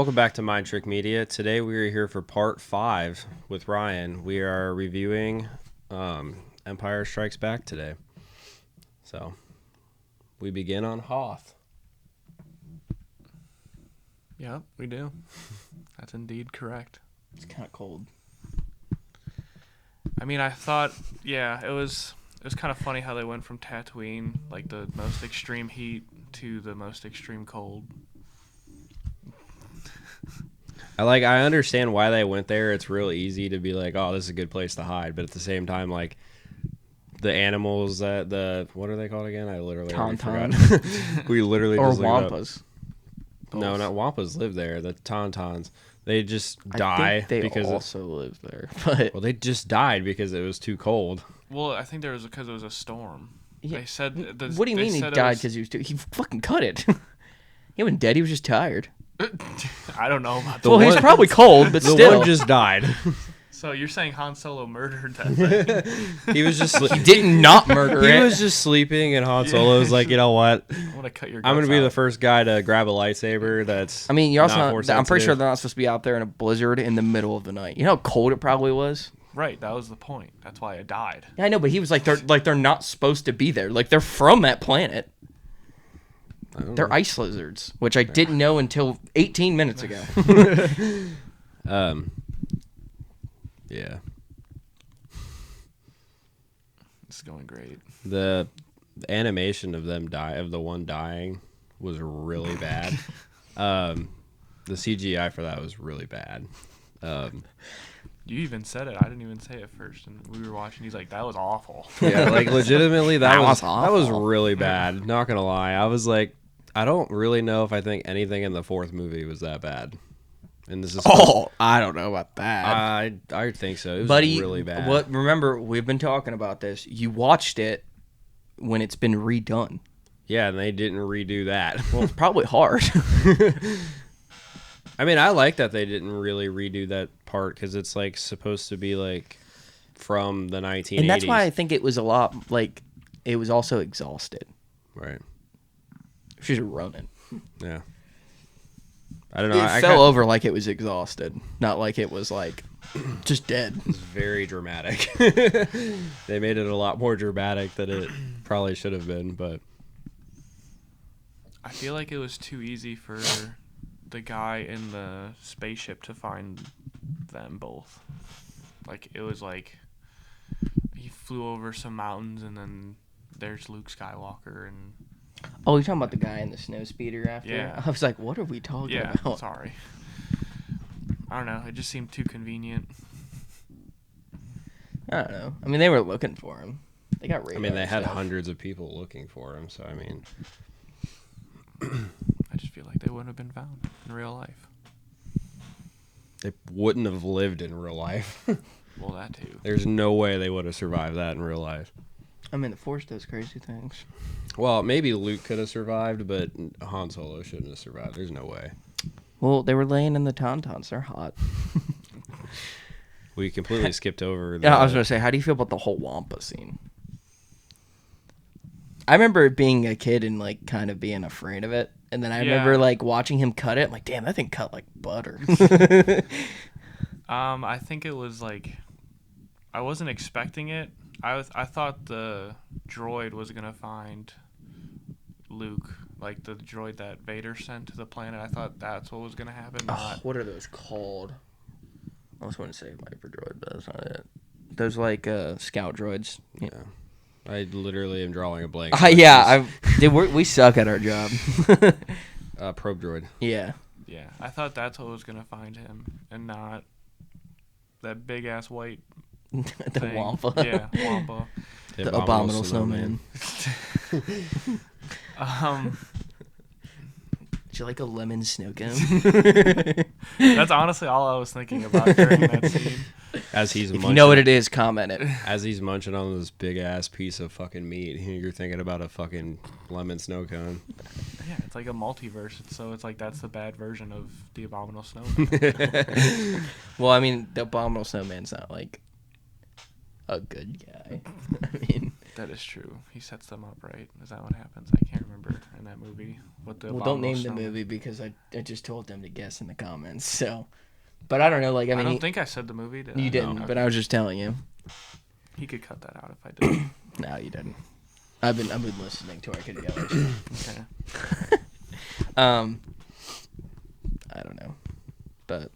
welcome back to Mind Trick Media. Today we are here for part 5 with Ryan. We are reviewing Empire Strikes Back today. So, we begin on Hoth. Yep, we do. That's indeed correct. It's kind of cold. I mean, I thought, it was kind of funny how they went from Tatooine, like the most extreme heat, to the most extreme cold. I understand why they went there. It's real easy to be like, oh, this is a good place to hide. But at the same time, like, the animals what are they called again? I literally already forgot. We literally or just looked Wampas. Up. No, not Wampas live there. The Tauntauns. They just die because also live there. But well, they just died because it was too cold. Well, I think because it was a storm. Yeah. They said. What do you mean he died because he was too? He fucking cut it. He wasn't dead. He was just tired. I don't know about Well, he's probably cold, but the still. one just died. So you're saying Han Solo murdered that thing? He was just. He didn't not murder it. He was just sleeping, and Han Solo was like, you know what? I'm gonna cut your. I'm gonna be out. the first guy to grab a lightsaber. That's. I mean, you're also not not, force I'm pretty sure sensitive. they're not supposed to be out there in a blizzard in the middle of the night. You know how cold it probably was. Right, that was the point. That's why I died. Yeah, I know, but he was like they're not supposed to be there. Like they're from that planet. They're ice lizards, which I didn't know until 18 minutes ago. Yeah. It's going great. The animation of them of the one dying was really bad. The CGI for that was really bad. You even said it. I didn't even say it first, and we were watching. He's like, "That was awful." Yeah, like legitimately, That that was awful. really bad. Not gonna lie, I was like, I don't really know if I think anything in the fourth movie was that bad. And this is I don't know about that. I think so. It was Buddy, really bad. What? Remember, we've been talking about this. You watched it when it's been redone. Yeah, and they didn't redo that. Well, it's probably hard. I mean, I like that they didn't really redo that part because it's like supposed to be like from the 1980s. And that's why I think it was a lot like it was also exhausted. Right. She's running. Yeah. I don't know. It fell over like it was exhausted, not like it was like just dead. It's very dramatic. They made it a lot more dramatic than it probably should have been, but I feel like it was too easy for the guy in the spaceship to find them both. Like, it was like he flew over some mountains and then there's Luke Skywalker and... Oh, you're talking about the guy in the snow speeder after? Yeah. I was like, what are we talking about? Sorry. I don't know. It just seemed too convenient. I don't know. I mean, they were looking for him. They got radar. I mean, they and had stuff. hundreds of people looking for him, so I mean... I just feel like they wouldn't have been found in real life. They wouldn't have lived in real life. Well, that too. There's no way they would have survived that in real life. I mean, the Force does crazy things. Well, maybe Luke could have survived, but Han Solo shouldn't have survived. There's no way. Well, they were laying in the Tauntauns. They're hot. We completely skipped over. Yeah, I was going to say, how do you feel about the whole Wampa scene? I remember being a kid and, like, kind of being afraid of it. And then I remember, like, watching him cut it. I'm like, damn, that thing cut like butter. I think it was, like... I wasn't expecting it. I thought the droid was going to find Luke. Like, the droid that Vader sent to the planet. I thought that's what was going to happen. What are those called? I was going to say Viper droid, but that's not it. Those, like, scout droids. Yeah. I literally am drawing a blank. We suck at our job. Probe droid. Yeah. Yeah, I thought that's what was going to find him, and not that big-ass white The thing. Wampa. Yeah, Wampa. The abominable snowman. Did you like a lemon snow cone? That's honestly all I was thinking about during that scene. As he's If munching, you know what it is, comment it. as he's munching on this big ass piece of fucking meat, you're thinking about a fucking lemon snow cone. Yeah, it's like a multiverse, so it's like that's the bad version of the Abominable Snowman. Well, I mean, the abominable snowman's not like a good guy. I mean, That is true. He sets them up right. Is that what happens? I can't remember remember in that movie what the. Well, don't name the movie because I just told them to guess in the comments. So, but I don't know. Like I mean, I don't think I said the movie. Did you I? didn't, No. but I was just telling you. He could cut that out if I did. No, you didn't. I've been listening to our kid yell at you. Okay. I don't know, but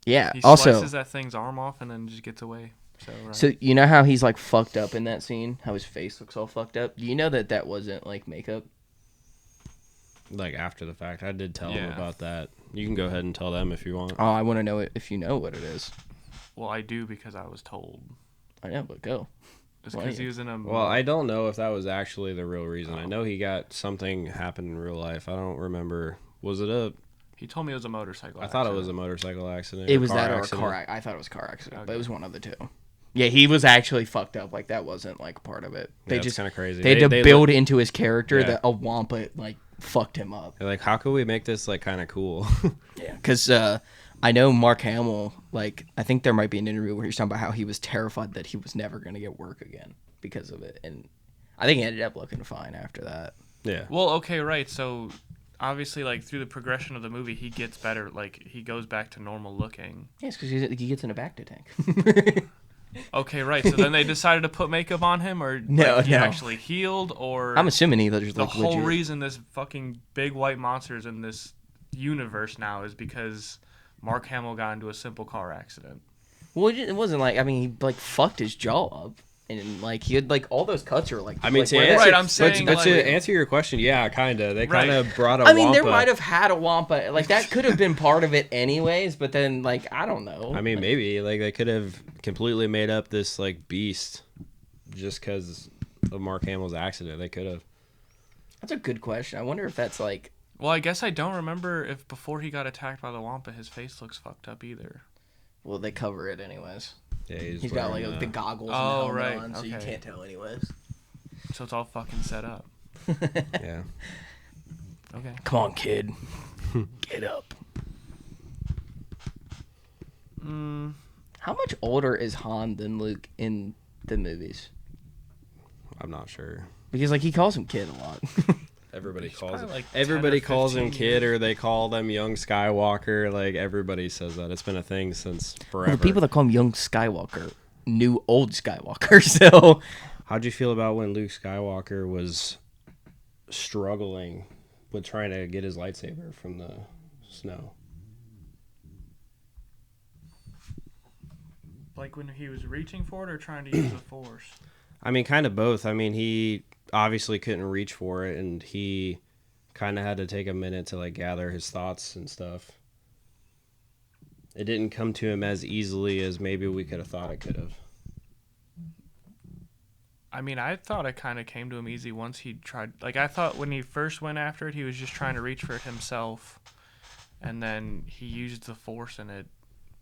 yeah. He Also, slices that thing's arm off and then just gets away. Right. So you know how he's like fucked up in that scene? How his face looks all fucked up? Do you know that wasn't like makeup? Like after the fact, I did tell them about that. You can go ahead and tell them if you want. Oh, I want to know it if you know what it is. Well, I do because I was told. I know, but go. It's because he was in a. Well, I don't know if that was actually the real reason. I know he got something happen in real life. I don't remember. Was it a? He told me it was a motorcycle. I thought it was a motorcycle accident. It was that or a car. I thought it was a car accident, but it was one of the two. Yeah, he was actually fucked up. Like that wasn't like part of it. They just kind of crazy. They had to build into his character that a Wampa like fucked him up. They're like, how could we make this like kind of cool? Yeah, because I know Mark Hamill. Like, I think there might be an interview where he's talking about how he was terrified that he was never going to get work again because of it, and I think he ended up looking fine after that. Yeah. Well, okay, right. So obviously, like through the progression of the movie, he gets better. Like he goes back to normal looking. Yes, because he gets in a Bacta tank. Okay, right. So then they decided to put makeup on him, or he actually healed, or I'm assuming he was the like whole legit. reason this fucking big white monster is in this universe now is because Mark Hamill got into a simple car accident. Well, it wasn't like he like fucked his jaw up, and like he had like all those cuts are like. I mean, like, to answer your question, yeah, kind of. They kind of brought a. I mean, Wampa. there might have had a Wampa, like that could have been part of it anyways. But then, like, I don't know. I mean, maybe like they could have completely made up this like beast just because of Mark Hamill's accident. They could have. That's a good question. I wonder if that's like. Well, I guess I don't remember if before he got attacked by the Wampa, his face looks fucked up either. Well, they cover it anyways. Yeah, he's got like the goggles and helmet on, so you can't tell anyways. So it's all fucking set up. Yeah. Okay. Come on, kid. Get up. How much older is Han than Luke in the movies? I'm not sure. Because like he calls him kid a lot. Everybody calls him. Like Everybody calls him kid, years. or they call them young Skywalker. Like everybody says that. It's been a thing since forever. Well, the people that call him young Skywalker knew old Skywalker. So, how'd you feel about when Luke Skywalker was struggling with trying to get his lightsaber from the snow? Like when he was reaching for it or trying to use the Force? I mean, kind of both. I mean, he obviously couldn't reach for it, and he kind of had to take a minute to like gather his thoughts and stuff. It didn't come to him as easily as maybe we could have thought it could have. I mean, I thought it kind of came to him easy once he tried. Like, I thought when he first went after it, he was just trying to reach for it himself, and then he used the Force in it.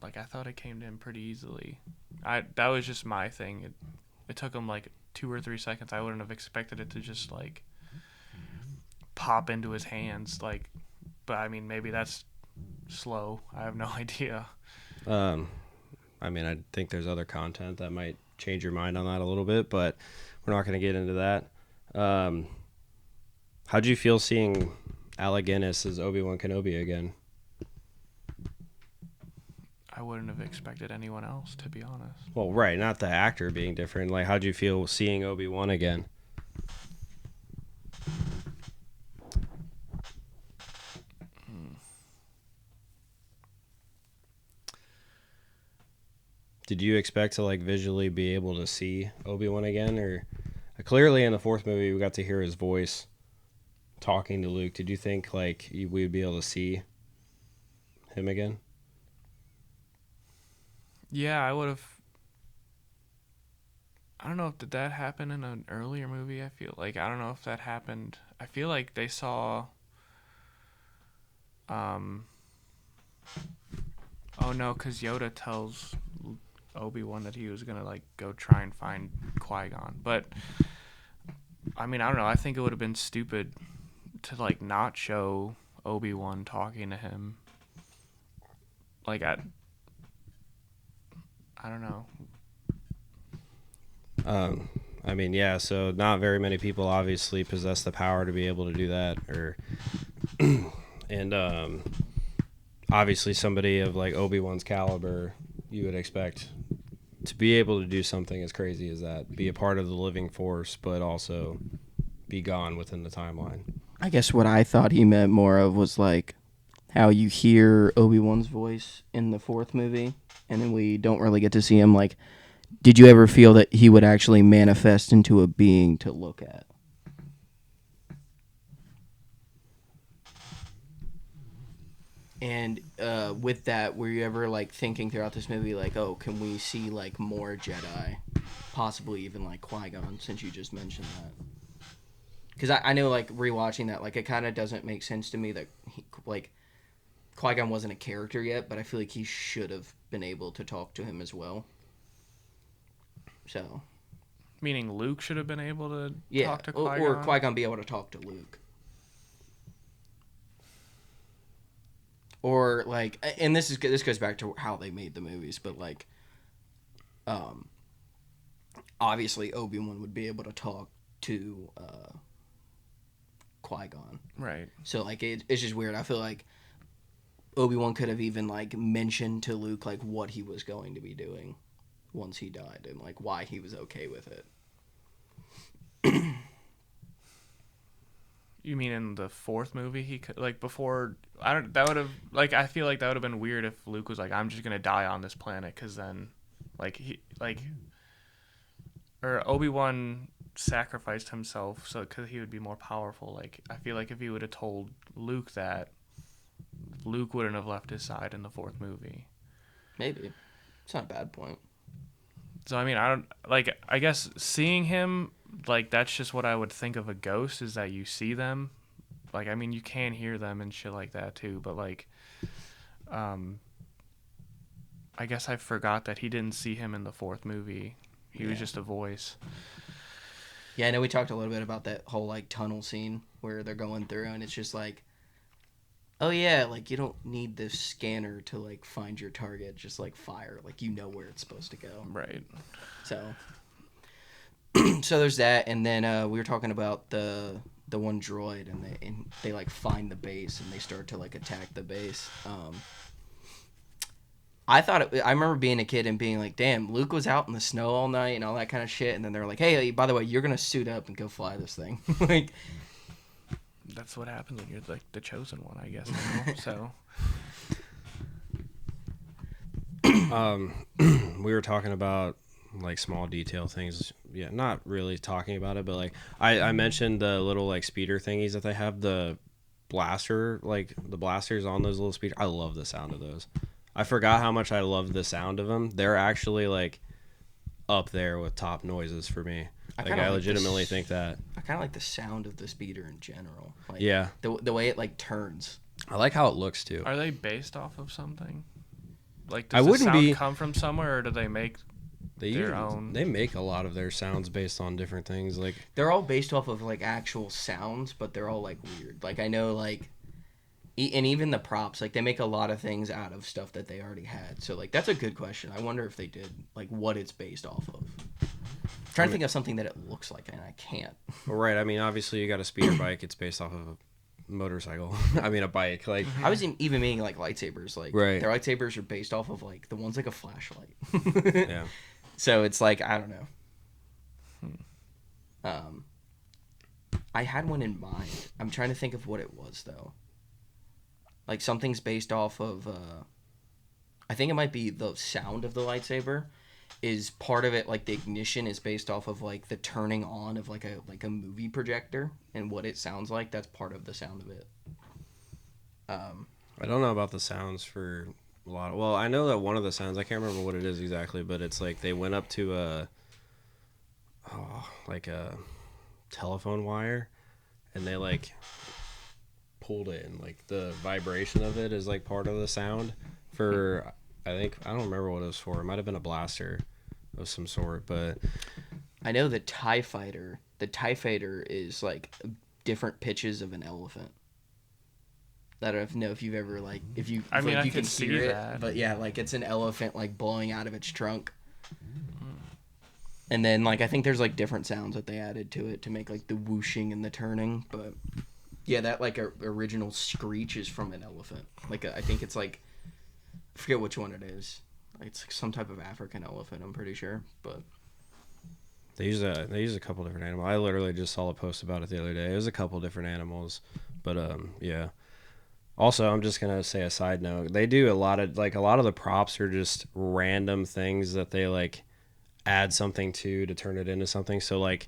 Like, I thought it came to him pretty easily. That was just my thing. It took him like 2 or 3 seconds. I wouldn't have expected it to just like pop into his hands. Like, but I mean, maybe that's slow. I have no idea. I mean, I think there's other content that might change your mind on that a little bit, but we're not going to get into that. How'd you feel seeing Alec Guinness as Obi-Wan Kenobi again? I wouldn't have expected anyone else, to be honest. Well, right, not the actor being different. Like, how'd you feel seeing Obi-Wan again? Did you expect to like visually be able to see Obi-Wan again, or clearly in the fourth movie we got to hear his voice talking to Luke? Did you think like we'd be able to see him again? Yeah, I would have. I don't know if did that happen in an earlier movie. I feel like I don't know if that happened. I feel like they saw. Oh no, because Yoda tells Obi-Wan that he was gonna like go try and find Qui-Gon. But I mean, I don't know. I think it would have been stupid to like not show Obi-Wan talking to him. Like I don't know. I mean, yeah. So not very many people obviously possess the power to be able to do that, or and obviously somebody of like Obi-Wan's caliber, you would expect to be able to do something as crazy as that, be a part of the living force, but also be gone within the timeline. I guess what I thought he meant more of was like how you hear Obi-Wan's voice in the fourth movie, and then we don't really get to see him. Like, did you ever feel that he would actually manifest into a being to look at? And with that, were you ever like thinking throughout this movie, like, oh, can we see like more Jedi, possibly even like Qui-Gon, since you just mentioned that? Because I know, like, rewatching that, like, it kind of doesn't make sense to me that like Qui-Gon wasn't a character yet, but I feel like he should have been able to talk to him as well. So, meaning Luke should have been able to talk to Qui-Gon, or Qui-Gon be able to talk to Luke. Or like, and this goes back to how they made the movies, but like, obviously Obi-Wan would be able to talk to Qui-Gon, right? So like, it's just weird. I feel like Obi-Wan could have even like mentioned to Luke like what he was going to be doing once he died, and like why he was okay with it. You mean in the fourth movie he could, like, before, I don't, that would have, like, I feel like that would have been weird if Luke was like, I'm just gonna die on this planet, because then like he like, or Obi-Wan sacrificed himself so because he would be more powerful. Like, I feel like if he would have told Luke that, Luke wouldn't have left his side in the fourth movie. Maybe. It's not a bad point. So I mean, I don't, like, I guess seeing him, like, that's just what I would think of a ghost, is that you see them. Like, I mean, you can hear them and shit like that too, but like, I guess I forgot that he didn't see him in the fourth movie. He was just a voice. Yeah, I know we talked a little bit about that whole like tunnel scene where they're going through, and it's just like, oh yeah, like you don't need this scanner to like find your target, just like fire, like you know where it's supposed to go. Right. So so there's that, and then we were talking about the one droid, and they like find the base and they start to like attack the base. I remember being a kid and being like, damn, Luke was out in the snow all night and all that kind of shit, and then they're like, hey, by the way, you're gonna suit up and go fly this thing. Like, that's what happens when you're like the chosen one, I guess. So we were talking about like small detail things. Yeah, not really talking about it, but like I mentioned the little like speeder thingies that they have, the blaster, like the blasters on those little speeders. I love the sound of those. I forgot how much I love the sound of them. They're actually like up there with top noises for me. I legitimately think that. I kind of like the sound of the speeder in general. Like, yeah. The way it like turns. I like how it looks too. Are they based off of something? Like, does the sound come from somewhere, or do they make their own? They make a lot of their sounds based on different things. Like, they're all based off of like actual sounds, but they're all like weird. Like, I know like, and even the props, like they make a lot of things out of stuff that they already had. So like, that's a good question. I wonder if they did, like, what it's based off of. I'm trying to think of something that it looks like, and I can't. Well, right. I mean, obviously you got a speeder bike. It's based off of a motorcycle. I mean, a bike. Like, I was even meaning like lightsabers. Like, right. Their lightsabers are based off of like the one's like a flashlight. Yeah. So it's like, I don't know. I had one in mind. I'm trying to think of what it was though. Like, something's based off of, I think it might be the sound of the lightsaber is part of it. Like, the ignition is based off of, like, the turning on of, like a movie projector, and what it sounds like, that's part of the sound of it. I don't know about the sounds for a lot. Well, I know that one of the sounds, I can't remember what it is exactly, but it's like they went up to a telephone wire, and they, like, pulled it, and like the vibration of it is like part of the sound for, I don't remember what it was for. It might have been a blaster of some sort, but I know the TIE Fighter is like different pitches of an elephant. I don't know if you've ever like, if you, I mean, like, I you can can see hear that. it, but yeah, like it's an elephant like blowing out of its trunk. And then like I think there's like different sounds that they added to it to make like the whooshing and the turning, but yeah, that like original screech is from an elephant. Like I think it's like I forget which one it is. It's like some type of African elephant, I'm pretty sure, but They use a couple different animals. I literally just saw a post about it the other day. It was a couple different animals, but yeah. Also, I'm just gonna say a side note. They do a lot of the props are just random things that they like add something to turn it into something. So like,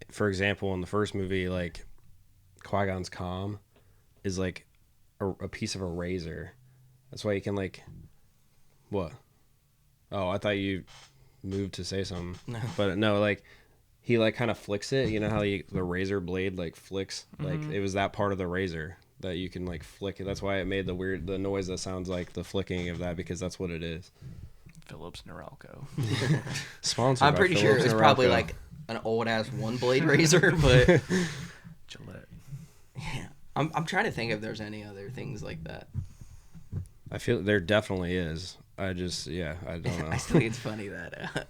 for example, in the first movie, like Qui-Gon's comm is like a piece of a razor. That's why you can like, what? Oh, I thought you moved to say something. no. But no, like he like kind of flicks it. You know how the razor blade like flicks? Like it was that part of the razor that you can like flick it. That's why it made the noise that sounds like the flicking of that, because that's what it is. Phillips Norelco. Sponsored I'm by pretty sure Phillips it's and probably Norelco. like an old ass one blade razor, but Gillette. yeah. I'm trying to think if there's any other things like that. I feel there definitely is. I don't know. I still think it's funny that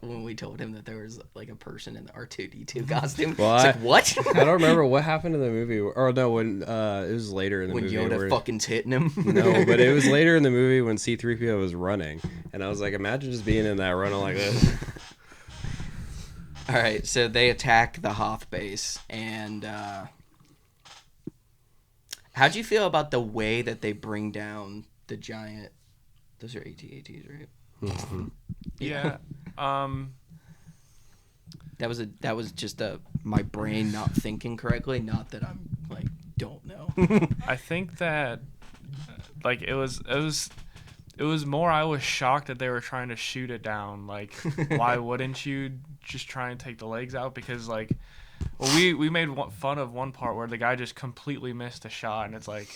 when we told him that there was like a person in the R2D2 costume. Well, it's like, what? I don't remember what happened in the movie. Or no, when it was later in the when movie. Yoda fucking's hitting him. No, but it was later in the movie when C-3PO was running, and I was like, imagine just being in that running like this. All right, so they attack the Hoth base, and how'd you feel about the way that they bring down the giant? Those are AT-ATs, right? Yeah. That was just my brain not thinking correctly. Not that I'm like don't know. I think that like it was more I was shocked that they were trying to shoot it down. Like, why wouldn't you just try and take the legs out? Because like, well, we made fun of one part where the guy just completely missed a shot, and it's like,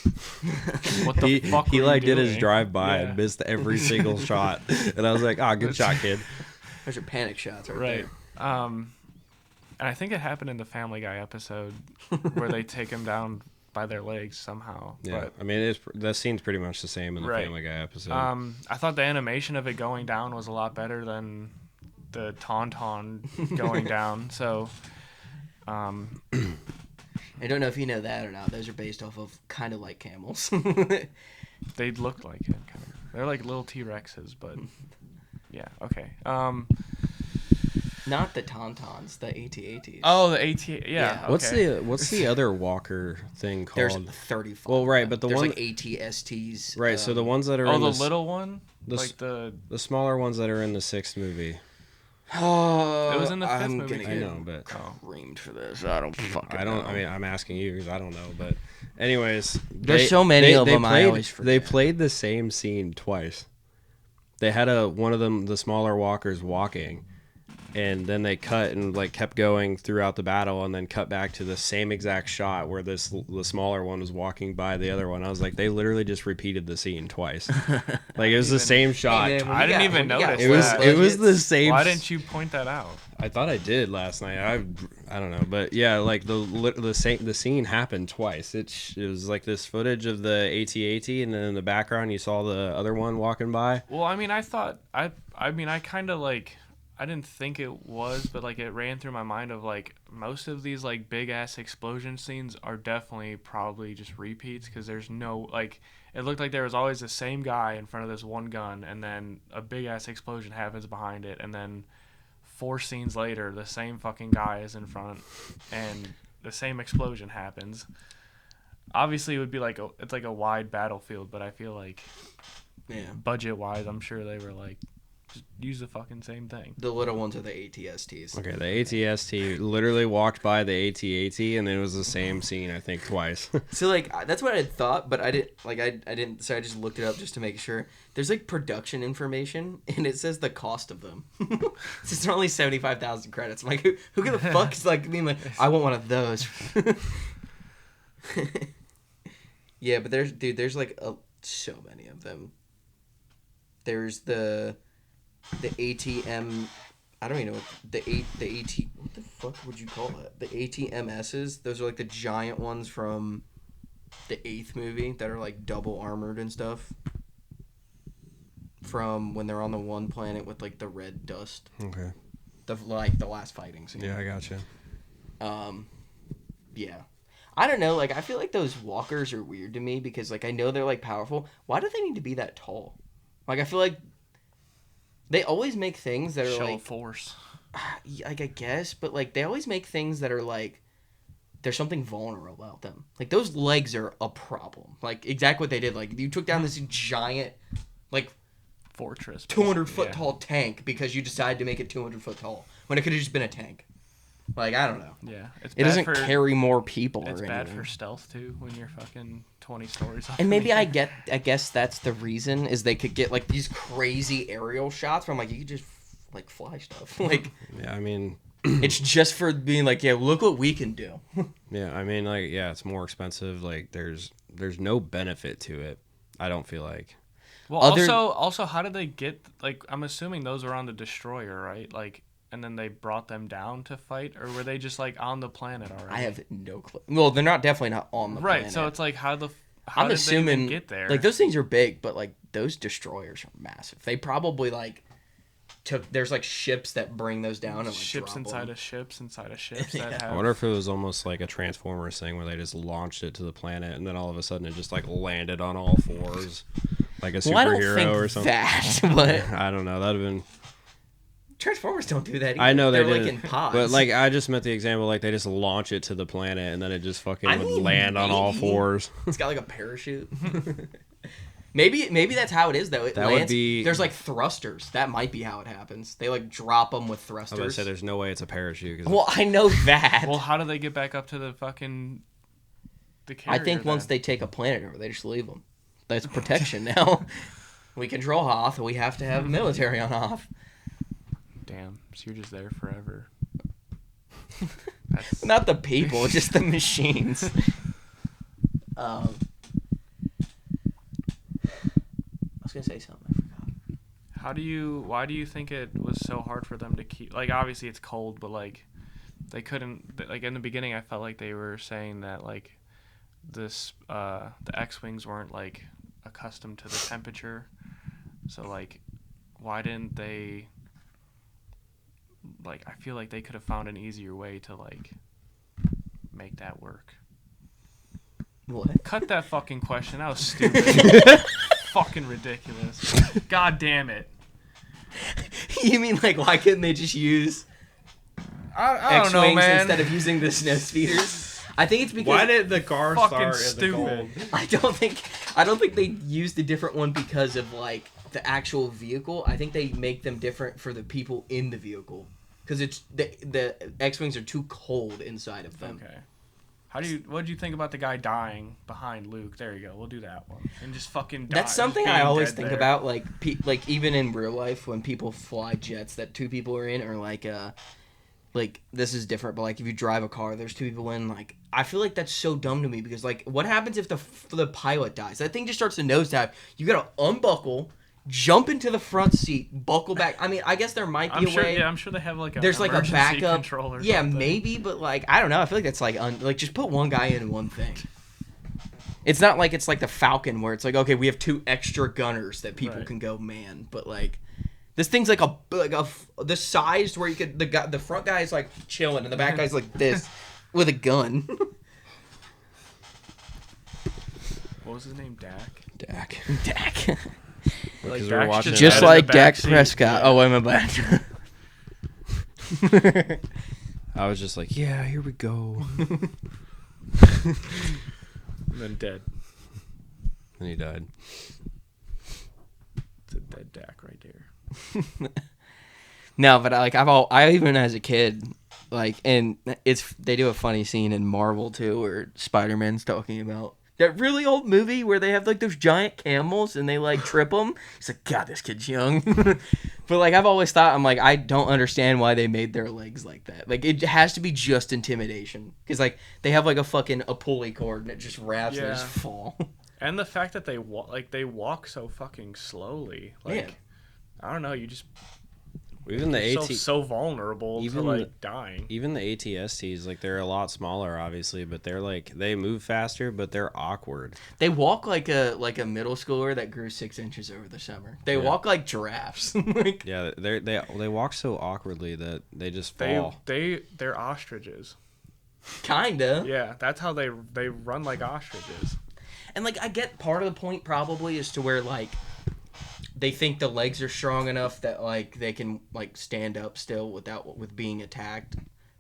what the fuck? He were like you did his doing? drive by Yeah. and missed every single shot, and I was like, good shot, kid. Those are panic shots right Right. there. And I think it happened in the Family Guy episode where they take him down by their legs somehow. Yeah, But I mean, that scene's pretty much the same in the Right. Family Guy episode. I thought the animation of it going down was a lot better than the Tauntaun going down. So, I don't know if you know that or not. Those are based off of kind of like camels. they looked like it. Kind of. They're like little T-Rexes, but yeah, okay. Not the Tauntauns, the AT-ATs. Oh, the AT. Yeah. Yeah. Okay. What's the other walker thing There's called? 35. Well, right, but the there's one- like AT-STs. Right, so the ones that are Oh, in the the little one. the Like the. smaller ones that are in the 6th movie. Oh, It was in the 5th I'm movie, gonna I get know, but Oh. reamed for this. I don't fucking I don't. know. I mean, I'm asking you because I don't know. But, anyways, There's so many of them, I Played, always they forget. played the same scene twice. They had one of them, the smaller walkers, walking, and then they cut and like kept going throughout the battle, and then cut back to the same exact shot where the smaller one was walking by the other one. I was like, they literally just repeated the scene twice. Like it was the same shot. Hey, man, I didn't even notice It was that. it was the same. Why didn't you point that out? I thought I did last night. I don't know, but yeah, like the scene happened twice. It was like this footage of the AT-AT, and then in the background you saw the other one walking by. Well, I mean, I thought I kind of like I didn't think it was, but like it ran through my mind of like most of these like big ass explosion scenes are definitely probably just repeats because there's no like it looked like there was always the same guy in front of this one gun, and then a big ass explosion happens behind it, and then 4 scenes later the same fucking guy is in front and the same explosion happens. Obviously it would be like it's like a wide battlefield, but I feel like Yeah. budget wise I'm sure they were like just use the fucking same thing. The little ones are the AT-STs. Okay, the AT-ST literally walked by the AT-AT, and it was the same scene I think twice. So like that's what I had thought, but I didn't. So I just looked it up just to make sure. There's like production information, and it says the cost of them. It's only 75,000 credits. I'm like, who the fuck is like being like, I want one of those. Yeah, but there's like so many of them. There's the ATM. I don't even know what the AT. What the fuck would you call that? The ATMSs. Those are like the giant ones from the 8th movie that are like double armored and stuff. From when they're on the one planet with like the red dust. Okay. the last fighting scene. Yeah, I gotcha. Yeah. I don't know, like, I feel like those walkers are weird to me because, like, I know they're, like, powerful. Why do they need to be that tall? Like, I feel like they always make things that are, Show like... force. Like, I guess, but, like, they always make things that are, like, there's something vulnerable about them. Like, those legs are a problem. Like, exactly what they did. Like, you took down this giant, like... Fortress. 200-foot tall tank because you decided to make it 200 foot tall when it could have just been a tank. Like, I don't know. Yeah. It doesn't carry more people or anything. anything. It's bad for stealth, too, when you're fucking 20 stories up. And maybe I guess that's the reason, is they could get, like, these crazy aerial shots where I'm like, you could just, like, fly stuff. Like, Yeah, I mean... it's just for being like, yeah, look what we can do. Yeah, I mean, like, yeah, it's more expensive. Like, there's no benefit to it, I don't feel like. Well, also, how did they get, like, I'm assuming those were on the destroyer, right? Like, and then they brought them down to fight, or were they just, like, on the planet already? I have no clue. Well, they're definitely not on the planet. Right, so it's like, how I'm did assuming, they even get there? Like, those things are big, but, like, those destroyers are massive. They probably, like, there's, like, ships that bring those down and, like, ships drop inside them. of ships inside of ships that Yeah. have... I wonder if it was almost like a Transformers thing where they just launched it to the planet and then all of a sudden it just, like, landed on all fours. Like a superhero I don't think or something. that, but... I don't know. That would have been... Transformers don't do that either. I know They're they like didn't, in pods. but like I just meant the example, like they just launch it to the planet and then it just fucking would land on all fours. It's got like a parachute. maybe that's how it is though. It That lands, would be. There's like thrusters. That might be how it happens. They like drop them with I was thrusters. gonna say there's no way it's a parachute. 'Cause Well, I know that. Well, how do they get back up to the fucking... the carrier, I think once they take a planet over, they just leave them. That's protection now. We control Hoth. We have to have military on Hoth. Damn, so you're just there forever. Not the people, just the machines. I was gonna say something. I forgot. Why do you think it was so hard for them to keep, like, obviously it's cold, but like they couldn't, like, in the beginning I felt like they were saying that like the X-Wings weren't like accustomed to the temperature, so like why didn't they, like, I feel like they could have found an easier way to like make that work. What? Cut that fucking question. That was stupid. Fucking ridiculous. God damn it. You mean like why couldn't they just use I don't know, X-Wings man. instead of using the snow speeders? I think it's because why did the car Fucking start in the cold? stupid. I don't think they used a different one because of like the actual vehicle. I think they make them different for the people in the vehicle because it's the X-Wings are too cold inside of them. Okay. What did you think about the guy dying behind Luke? There you go. We'll do that one. And just fucking die. That's something just I being always dead think there. about, like even in real life when people fly jets that two people are in, or like this is different, but like if you drive a car, there's two people in. Like I feel like that's so dumb to me because like what happens if the pilot dies? That thing just starts to nosedive. You gotta unbuckle, jump into the front seat, buckle back. I mean, I guess there might be a way. Yeah, I'm sure they have like a There's like a emergency backup control or yeah, something. maybe, but like I don't know. I feel like that's like just put one guy in one thing. It's not like it's like the Falcon where it's like okay, we have two extra gunners that people Right. can go man, but like this thing's like the size where you could the front guy is like chilling and the back guy's like this with a gun. What was his name? Dak. Dak. Like, Because we were Dak's watching Just that. like the Dak backseat. Prescott. Yeah. Oh, wait, my bad. I was just like, yeah, here we go. And then dead. And he died. It's a dead Dak right there. No, but I even as a kid, like, and they do a funny scene in Marvel too, where Spider-Man's talking about that really old movie where they have like those giant camels and they like trip them. He's like, God, this kid's young. But like I've always thought, I'm like, I don't understand why they made their legs like that. Like it has to be just intimidation because like they have like a pulley cord and it just wraps and they just Yeah. fall. And the fact that they walk so fucking slowly. Like, Yeah. I don't know. You just Even the so vulnerable to like dying. Even the ATSTs, like they're a lot smaller, obviously, but they're like they move faster, but they're awkward. They walk like a middle schooler that grew 6 inches over the summer. They walk like giraffes. Like, yeah, they walk so awkwardly that they just fall. They're ostriches. Kinda. Yeah, that's how they run like ostriches. And like I get part of the point probably is to where like they think the legs are strong enough that like they can like stand up still with being attacked,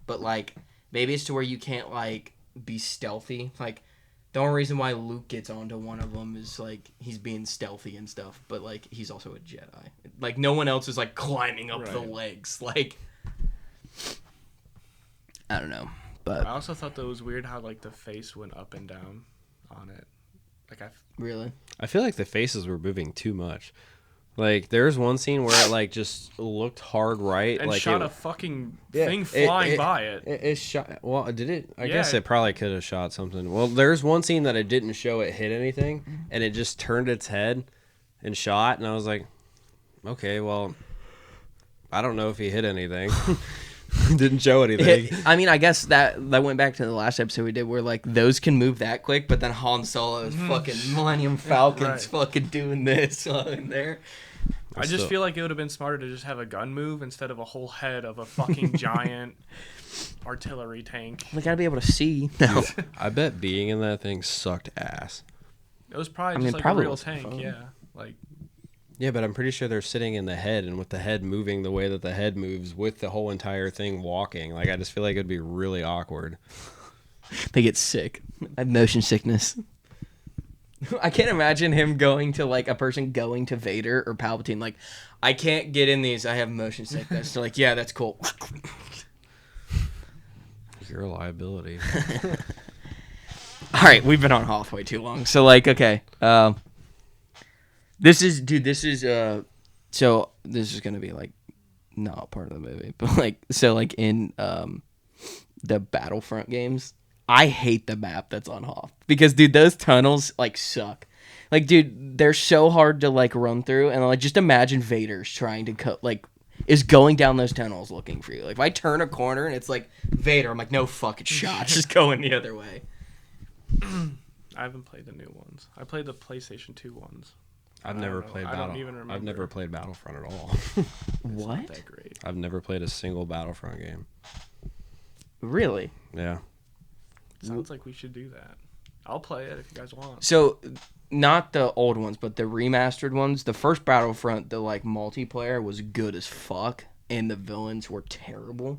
but like maybe it's to where you can't like be stealthy. Like the only reason why Luke gets onto one of them is like he's being stealthy and stuff, but like he's also a Jedi. Like no one else is like climbing up the legs. Like I don't know, but I also thought that was weird how like the face went up and down on it. Like really, I feel like the faces were moving too much. Like there's one scene where it like just looked hard right, and like shot a fucking thing flying by it. It shot. Well, did it? I Yeah. guess it probably could have shot something. Well, there's one scene that it didn't show it hit anything, and it just turned its head and shot, and I was like, okay, well, I don't know if he hit anything. Didn't show anything. I mean, I guess that went back to the last episode we did where like those can move that quick, but then Han Solo's fucking Millennium Falcon's fucking doing this in there. I just feel like it would have been smarter to just have a gun move instead of a whole head of a fucking giant artillery tank. We gotta be able to see. No. I bet being in that thing sucked ass. It was probably just like a real tank, yeah. Like yeah, but I'm pretty sure they're sitting in the head, and with the head moving the way that the head moves, with the whole entire thing walking. Like I just feel like it'd be really awkward. They get sick. I have motion sickness. I can't imagine him going to like a person going to Vader or Palpatine. Like, I can't get in these. I have motion sickness. So like, yeah, that's cool. You're a liability. All right, we've been on Hoth way too long. So like, okay, this is so this is gonna be like not part of the movie, but like so like in the Battlefront games. I hate the map that's on Hoth because, dude, those tunnels like suck. Like, dude, they're so hard to like run through, and like just imagine Vader's trying to cut is going down those tunnels looking for you. Like, if I turn a corner and it's like Vader, I'm like, no fucking shot, just going the other way. I haven't played the new ones. I played the PlayStation 2 ones. I've never played I've never played Battlefront at all. What? Not that great. I've never played a single Battlefront game. Really? Yeah. Sounds like we should do that. I'll play it if you guys want. So, not the old ones, but the remastered ones. The first Battlefront, the like multiplayer was good as fuck, and the villains were terrible.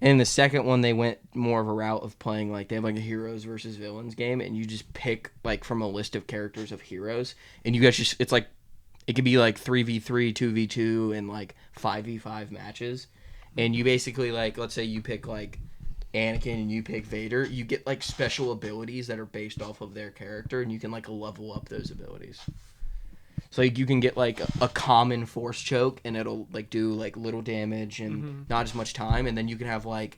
And the second one, they went more of a route of playing like they have like a heroes versus villains game, and you just pick like from a list of characters of heroes, and you guys just it's like it could be like 3v3, 2v2, and like 5v5 matches, and you basically like let's say you pick like Anakin and you pick Vader, you get like special abilities that are based off of their character, and you can like level up those abilities. So like you can get like a common force choke, and it'll like do like little damage and not as much time, and then you can have like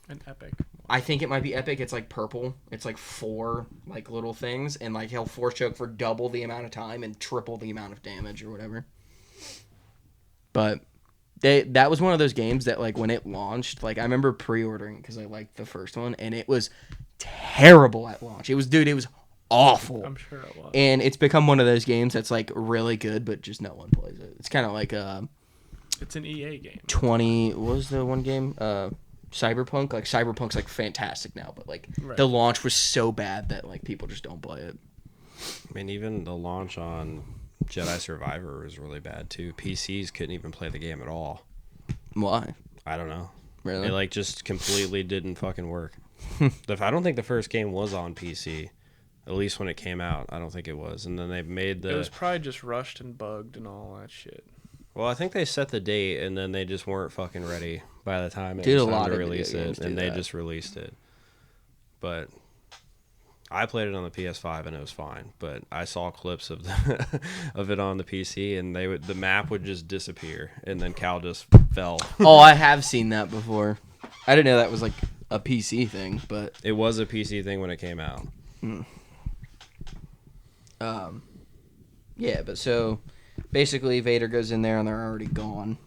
an epic. I think it might be epic. It's like purple. It's like 4 like little things, and like he'll force choke for double the amount of time and triple the amount of damage or whatever. But that was one of those games that like when it launched, like I remember pre-ordering because I liked the first one, and it was terrible at launch. It was awful. I'm sure it was. And it's become one of those games that's like really good, but just no one plays it. It's kind of like it's an EA game. What was the one game? Cyberpunk. Like Cyberpunk's like fantastic now, but like the launch was so bad that like people just don't play it. I mean, even the launch on Jedi Survivor was really bad too. PCs couldn't even play the game at all. Why? I don't know. Really? It like just completely didn't fucking work. I don't think the first game was on PC. At least when it came out, I don't think it was. And then they made It was probably just rushed and bugged and all that shit. Well, I think they set the date, and then they just weren't fucking ready by the time it was time to release it, and they just released it. But I played it on the PS5, and it was fine. But I saw clips of of it on the PC, and the map would just disappear, and then Cal just fell. Oh, I have seen that before. I didn't know that was like a PC thing, but it was a PC thing when it came out. Yeah, but so basically Vader goes in there and they're already gone.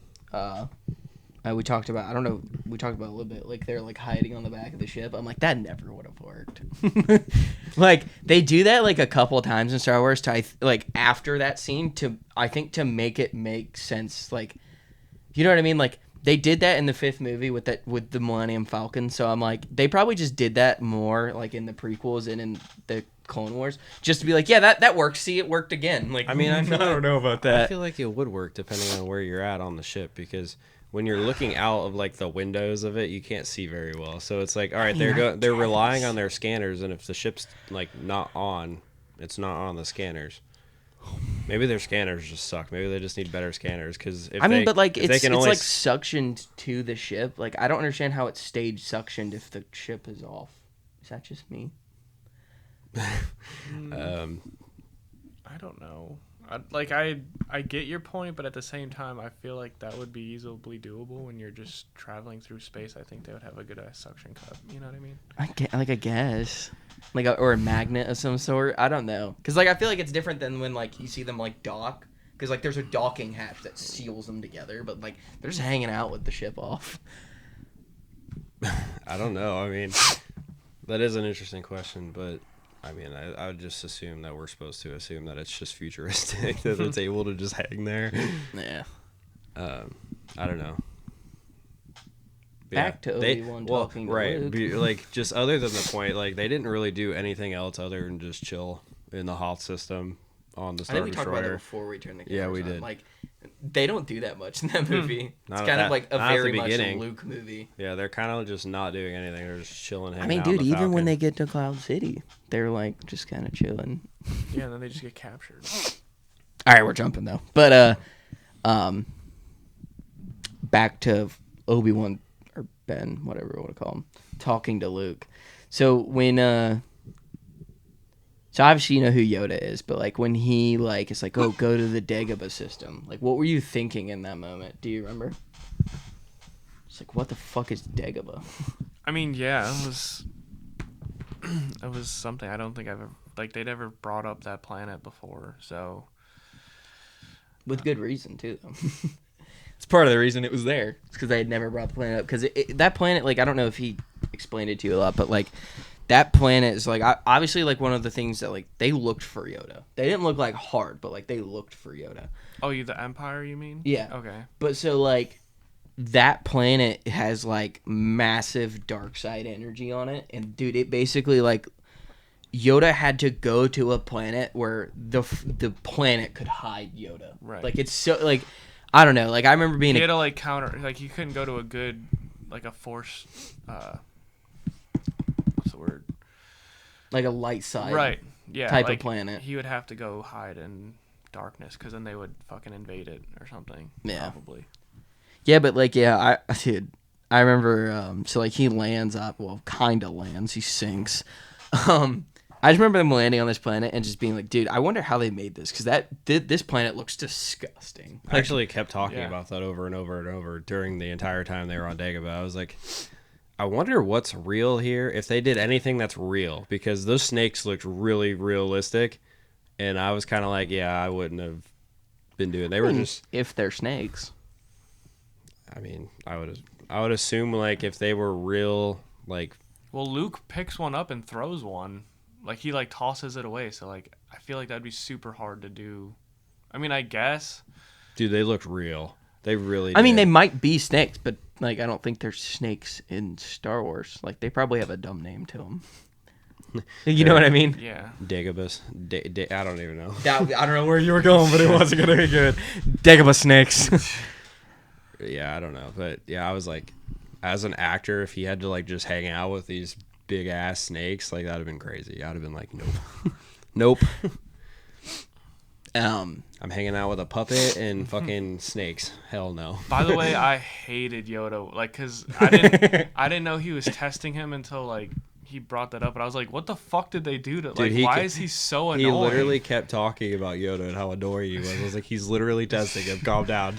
we talked about, I don't know, we talked about a little bit, like they're like hiding on the back of the ship. I'm like, that never would have worked. Like they do that like a couple of times in Star Wars to like after that scene to, I think, to make it make sense. Like, you know what I mean? Like they did that in the 5th movie with the Millennium Falcon. So I'm like, they probably just did that more like in the prequels and in the Clone Wars, just to be like, yeah, that worked. See, it worked again. Like, I mean, I don't know about I that. feel like it would work depending on where you're at on the ship, because when you're looking out of like the windows of it, you can't see very well. So it's like, all right, they're relying on their scanners, and if the ship's like not on, it's not on the scanners. Maybe their scanners just suck. Maybe they just need better scanners. Because but like it's like suctioned to the ship. Like I don't understand how it's stage suctioned if the ship is off. Is that just me? I don't know. I get your point, but at the same time, I feel like that would be easily doable when you're just traveling through space. I think they would have a good suction cup. You know what I mean? I guess, like or a magnet of some sort. I don't know, because like I feel like it's different than when like you see them like dock, because like there's a docking hatch that seals them together, but like they're just hanging out with the ship off. I don't know. I mean, that is an interesting question, but I mean, I would just assume that we're supposed to assume that it's just futuristic, that it's able to just hang there. Yeah. I don't know. Back to Obi-Wan talking to Luke. Like, just other than the point, like, they didn't really do anything else other than just chill in the Hoth system on the Star Destroyer. I think we talked about that before we turned the cameras on. Yeah, we did. Like, they don't do that much in that movie. It's kind of like a very much a Luke movie. Yeah, they're kind of just not doing anything. They're just chilling, hanging out. I mean, dude, even when they get to Cloud City, they're like just kind of chilling. Yeah, and then they just get captured. All right, we're jumping though. But back to Obi-Wan or Ben, whatever you want to call him, talking to Luke. So when so obviously you know who Yoda is, but like when he like it's like, oh, go to the Dagobah system. Like, what were you thinking in that moment? Do you remember? It's like, what the fuck is Dagobah? I mean, yeah, it was something. I don't think I've ever they'd ever brought up that planet before, so with good reason too. It's part of the reason it was there. It's because they had never brought the planet up. Because that planet, like, I don't know if he explained it to you a lot, but like that planet is like obviously like one of the things that like they looked for Yoda. They didn't look like hard, but like they looked for Yoda. Oh, the Empire, you mean? Yeah. Okay. But so like that planet has like massive dark side energy on it, and dude, it basically like Yoda had to go to a planet where the planet could hide Yoda. Right. Like it's so like I don't know. Like I remember being he had to like counter like you couldn't go to a good like a force what's the word? Like a light side. Right. Yeah. Type like, of planet. He would have to go hide in darkness because then they would fucking invade it or something. Yeah. Probably. Yeah, but like I remember so like he lands up, well, kind of lands, he sinks. I just remember them landing on this planet and just being like, dude, I wonder how they made this, because this planet looks disgusting. I actually kept talking about that over and over and over during the entire time they were on Dagobah. I was like, I wonder what's real here, if they did anything that's real, because those snakes looked really realistic, and I was kind of like, yeah, I wouldn't have been doing. They were just if they're snakes. I mean, I would assume like if they were real, like. Well, Luke picks one up and throws one. Like, he, like, tosses it away. So, like, I feel like that'd be super hard to do. I mean, I guess. Dude, they looked real. They really I mean, they might be snakes, but, like, I don't think they're snakes in Star Wars. Like, they probably have a dumb name to them. You know what I mean? Yeah. Dagobah. I don't even know. I don't know where you were going, but it wasn't going to be good. Dagobah snakes. Yeah, I don't know. But, yeah, I was like, as an actor, if he had to, like, just hang out with these big ass snakes, like, that'd have been crazy. I'd have been like, nope. I'm hanging out with a puppet and fucking snakes. Hell no. By the way, I hated Yoda, like, because I didn't know he was testing him until, like, he brought that up, and I was like, what the fuck did they do to, like, why is he so annoying? He literally kept talking about Yoda and how annoying he was. I was like, he's literally testing him. Calm down.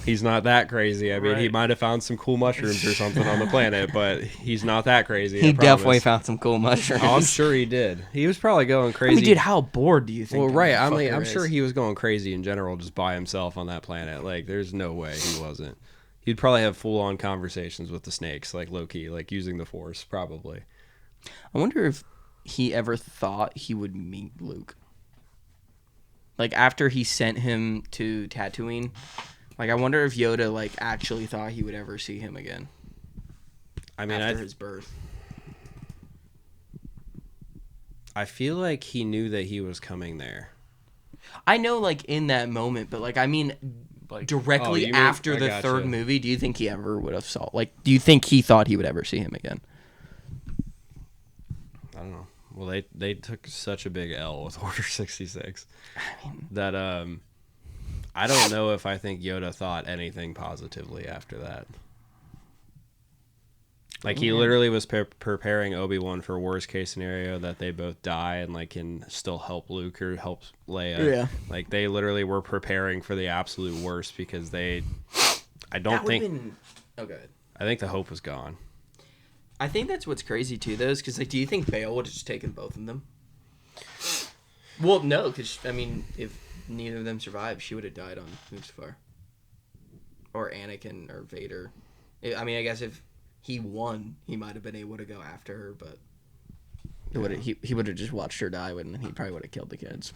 He's not that crazy. I mean, he might have found some cool mushrooms or something on the planet, but he's not that crazy. He definitely found some cool mushrooms. Oh, I'm sure he did. He was probably going crazy. I mean, dude, how bored do you think? Well, right. I mean, I'm sure he was going crazy in general just by himself on that planet. Like, there's no way he wasn't. He'd probably have full-on conversations with the snakes, like low-key, like using the Force, probably. I wonder if he ever thought he would meet Luke. Like, after he sent him to Tatooine, like, I wonder if Yoda, like, actually thought he would ever see him again. I mean, after his birth. I feel like he knew that he was coming there. I know, like, in that moment, but, like, I mean, Like, directly after the third movie, do you think he ever would have saw? Like, do you think he thought he would ever see him again? I don't know. Well, they took such a big L with Order 66 that I don't know if I think Yoda thought anything positively after that. Like, he literally was preparing Obi-Wan for worst case scenario that they both die and, like, can still help Luke or help Leia. Yeah. Like, they literally were preparing for the absolute worst because I think the hope was gone. I think that's what's crazy, too, though, is because, like, do you think Bail would have just taken both of them? Well, no, because, I mean, if neither of them survived, she would have died on Mustafar. Or Anakin or Vader. I mean, I guess if he won, he might have been able to go after her, but he would have just watched her die, and he probably would have killed the kids.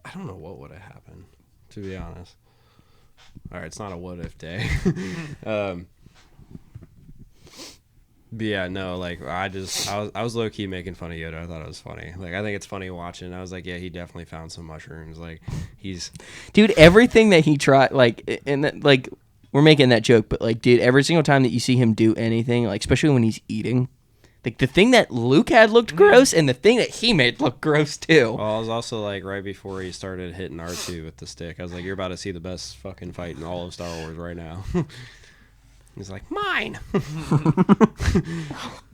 I don't know what would have happened, to be honest. All right, it's not a what if day. But yeah, no, like I was low key making fun of Yoda. I thought it was funny. Like, I think it's funny watching. I was like, yeah, he definitely found some mushrooms. Like, dude, everything that he tried, like, and that, like, we're making that joke, but like, dude, every single time that you see him do anything, like, especially when he's eating, like, the thing that Luke had looked gross, and the thing that he made look gross too. Well, I was also like, right before he started hitting R2 with the stick, I was like, you're about to see the best fucking fight in all of Star Wars right now. He's like, mine.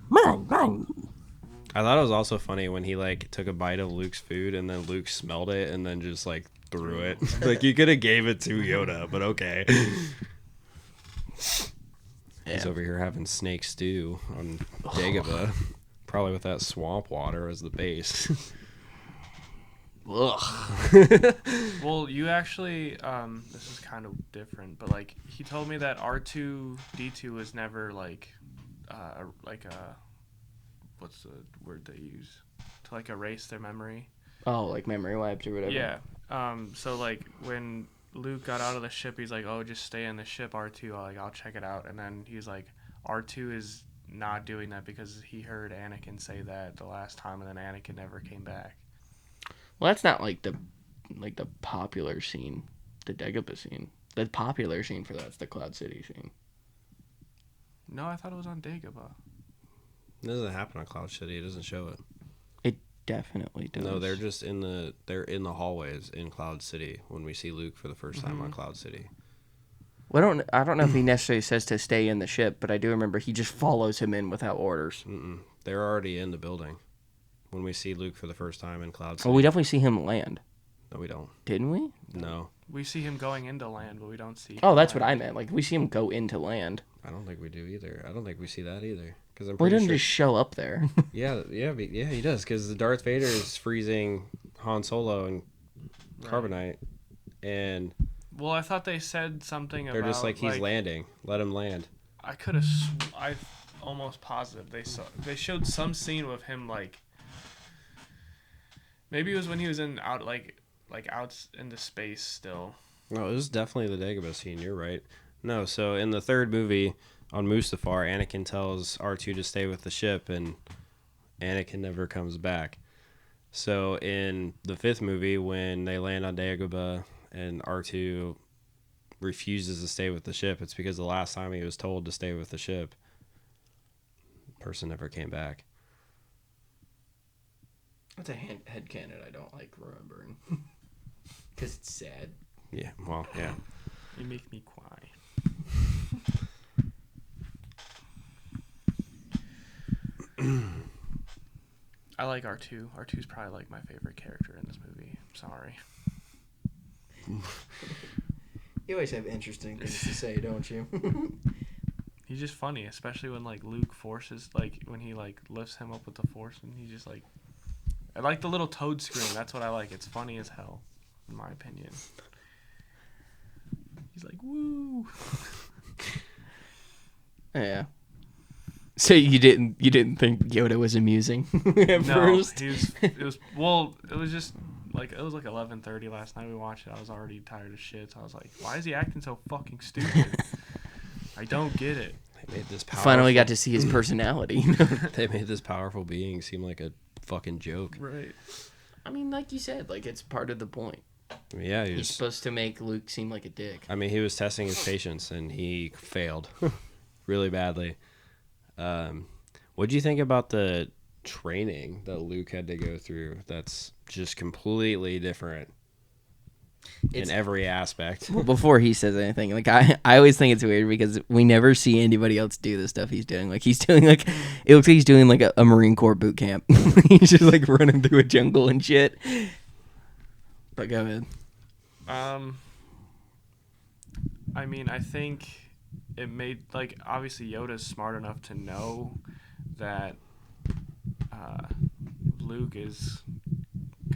Mine. I thought it was also funny when he, like, took a bite of Luke's food and then Luke smelled it and then just, like, threw it. Like, you could have gave it to Yoda, but okay. He's over here having snake stew on Dagobah, probably with that swamp water as the base. Ugh. Well, you actually, this is kind of different, but like he told me that R2-D2 was never like a what's the word they use to like erase their memory? Oh, like memory wiped or whatever. Yeah. So like when Luke got out of the ship, he's like, "Oh, just stay in the ship, R2. I'll check it out." And then he's like, "R2 is not doing that because he heard Anakin say that the last time, and then Anakin never came back." Well, that's not like the popular scene, the Dagobah scene. The popular scene for that's the Cloud City scene. No, I thought it was on Dagobah. It doesn't happen on Cloud City. It doesn't show it. It definitely does. No, they're just in the hallways in Cloud City when we see Luke for the first time on Cloud City. Well, I don't know if he necessarily says to stay in the ship, but I do remember he just follows him in without orders. They're already in the building when we see Luke for the first time in Cloud City. Oh, we definitely see him land. No, we don't. Didn't we? No. We see him going into land, but we don't see. Oh, that's what I meant. Like, we see him go into land. I don't think we do either. I don't think we see that either. Because I'm Well, he pretty doesn't sure. just show up there. Yeah, he does. Because the Darth Vader is freezing Han Solo and Carbonite, and Well, I thought they said something they're about. just like, he's landing. Let him land. I could have. I almost positive they showed some scene with him like. Maybe it was when he was out into space still. No, it was definitely the Dagobah scene. You're right. No, so in the third movie on Mustafar, Anakin tells R2 to stay with the ship, and Anakin never comes back. So in the fifth movie, when they land on Dagobah and R2 refuses to stay with the ship, it's because the last time he was told to stay with the ship, the person never came back. That's a headcanon I don't like remembering. Because it's sad. Yeah, well, yeah. You make me cry. I like R2. R2's probably like my favorite character in this movie. Sorry. You always have interesting things to say, don't you? He's just funny, especially when like Luke forces when he like lifts him up with the Force, and he just like. I like the little toad scream. That's what I like. It's funny as hell, in my opinion. He's like, woo. Yeah. So you didn't think Yoda was amusing at first? It was just like it was like 11:30 last night we watched it. I was already tired of shit. So I was like, why is he acting so fucking stupid? I don't get it. They made this powerful, Finally got to see his personality. They made this powerful being seem like a fucking joke. Right. I mean, like you said, like it's part of the point. Yeah, He's supposed to make Luke seem like a dick. I mean, he was testing his patience and he failed really badly. What do you think about the training that Luke had to go through? That's just completely different in every aspect. Well, before he says anything, like I always think it's weird because we never see anybody else do the stuff he's doing. Like he's doing like it looks like he's doing like a Marine Corps boot camp. He's just like running through a jungle and shit. But go ahead. I mean, I think it made like obviously Yoda's smart enough to know that Luke is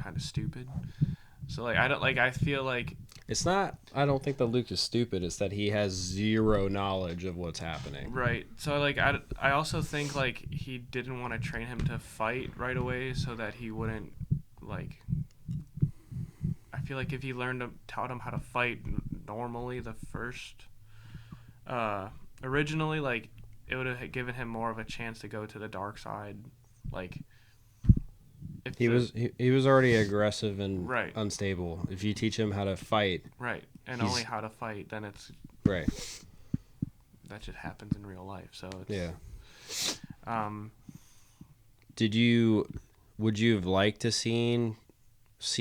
kind of stupid. So like I feel like it's not. I don't think that Luke is stupid. It's that he has zero knowledge of what's happening. Right. So like I also think like he didn't want to train him to fight right away so that he wouldn't like. I feel like if he taught him how to fight normally the first, originally, like it would have given him more of a chance to go to the dark side. Like if he was already aggressive and right. unstable. If you teach him how to fight, right, and only how to fight, then it's right. That just happens in real life. So it's, yeah. Would you have liked to see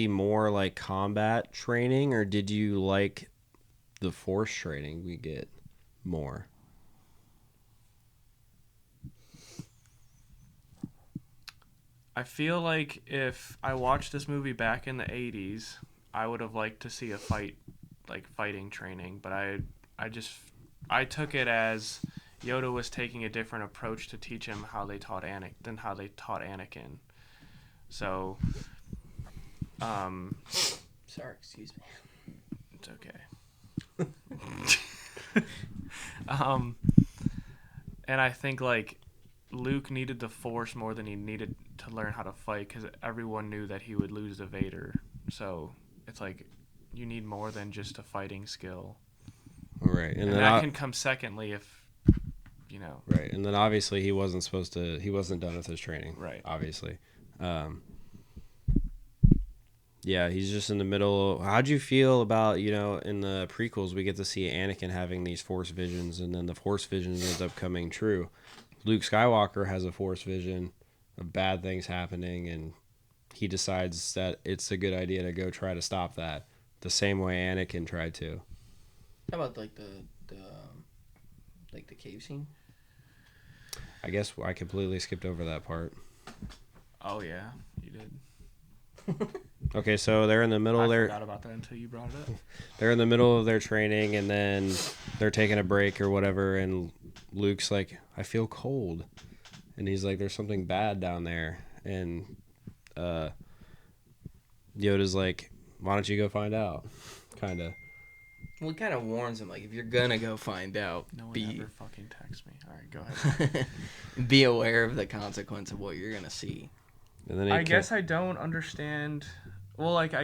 more like combat training, or did you like the force training we get more? I feel like if I watched this movie back in the 80s, I would have liked to see a fighting training, but I took it as Yoda was taking a different approach to teach him how they taught Anakin. So sorry, excuse me. It's okay. And I think like Luke needed the Force more than he needed to learn how to fight because everyone knew that he would lose to Vader. So it's like you need more than just a fighting skill. Right, and then that can come secondly if you know. Right, and then obviously he wasn't done with his training. Right, obviously. Yeah, he's just in the middle. How'd you feel about, in the prequels, we get to see Anakin having these Force visions, and then the Force visions ends up coming true. Luke Skywalker has a Force vision of bad things happening, and he decides that it's a good idea to go try to stop that, the same way Anakin tried to. How about like the cave scene? I guess I completely skipped over that part. Oh yeah, you did. Okay, so they're in the middle of their... I forgot about that until you brought it up. They're in the middle of their training, and then they're taking a break or whatever, and Luke's like, I feel cold. And he's like, there's something bad down there. And Yoda's like, why don't you go find out? Kind of. Well, he kind of warns him, like, if you're going to go find out, no one ever fucking text me. All right, go ahead. Be aware of the consequence of what you're going to see. And then I guess I don't understand. Well, like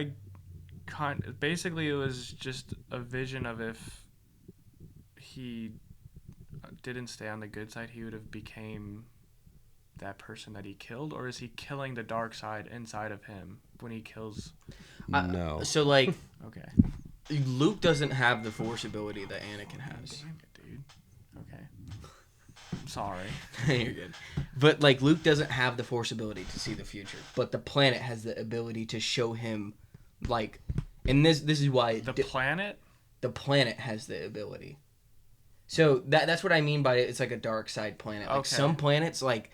basically it was just a vision of if he didn't stay on the good side, he would have became that person that he killed, or is he killing the dark side inside of him when he kills? No. So like, okay, Luke doesn't have the Force ability that Anakin has. Damn it, dude. Okay. Sorry. You're good. But like Luke doesn't have the Force ability to see the future, but the planet has the ability to show him, like, and this is why the planet has the ability. So that's what I mean by it. It's like a dark side planet. Like some planets like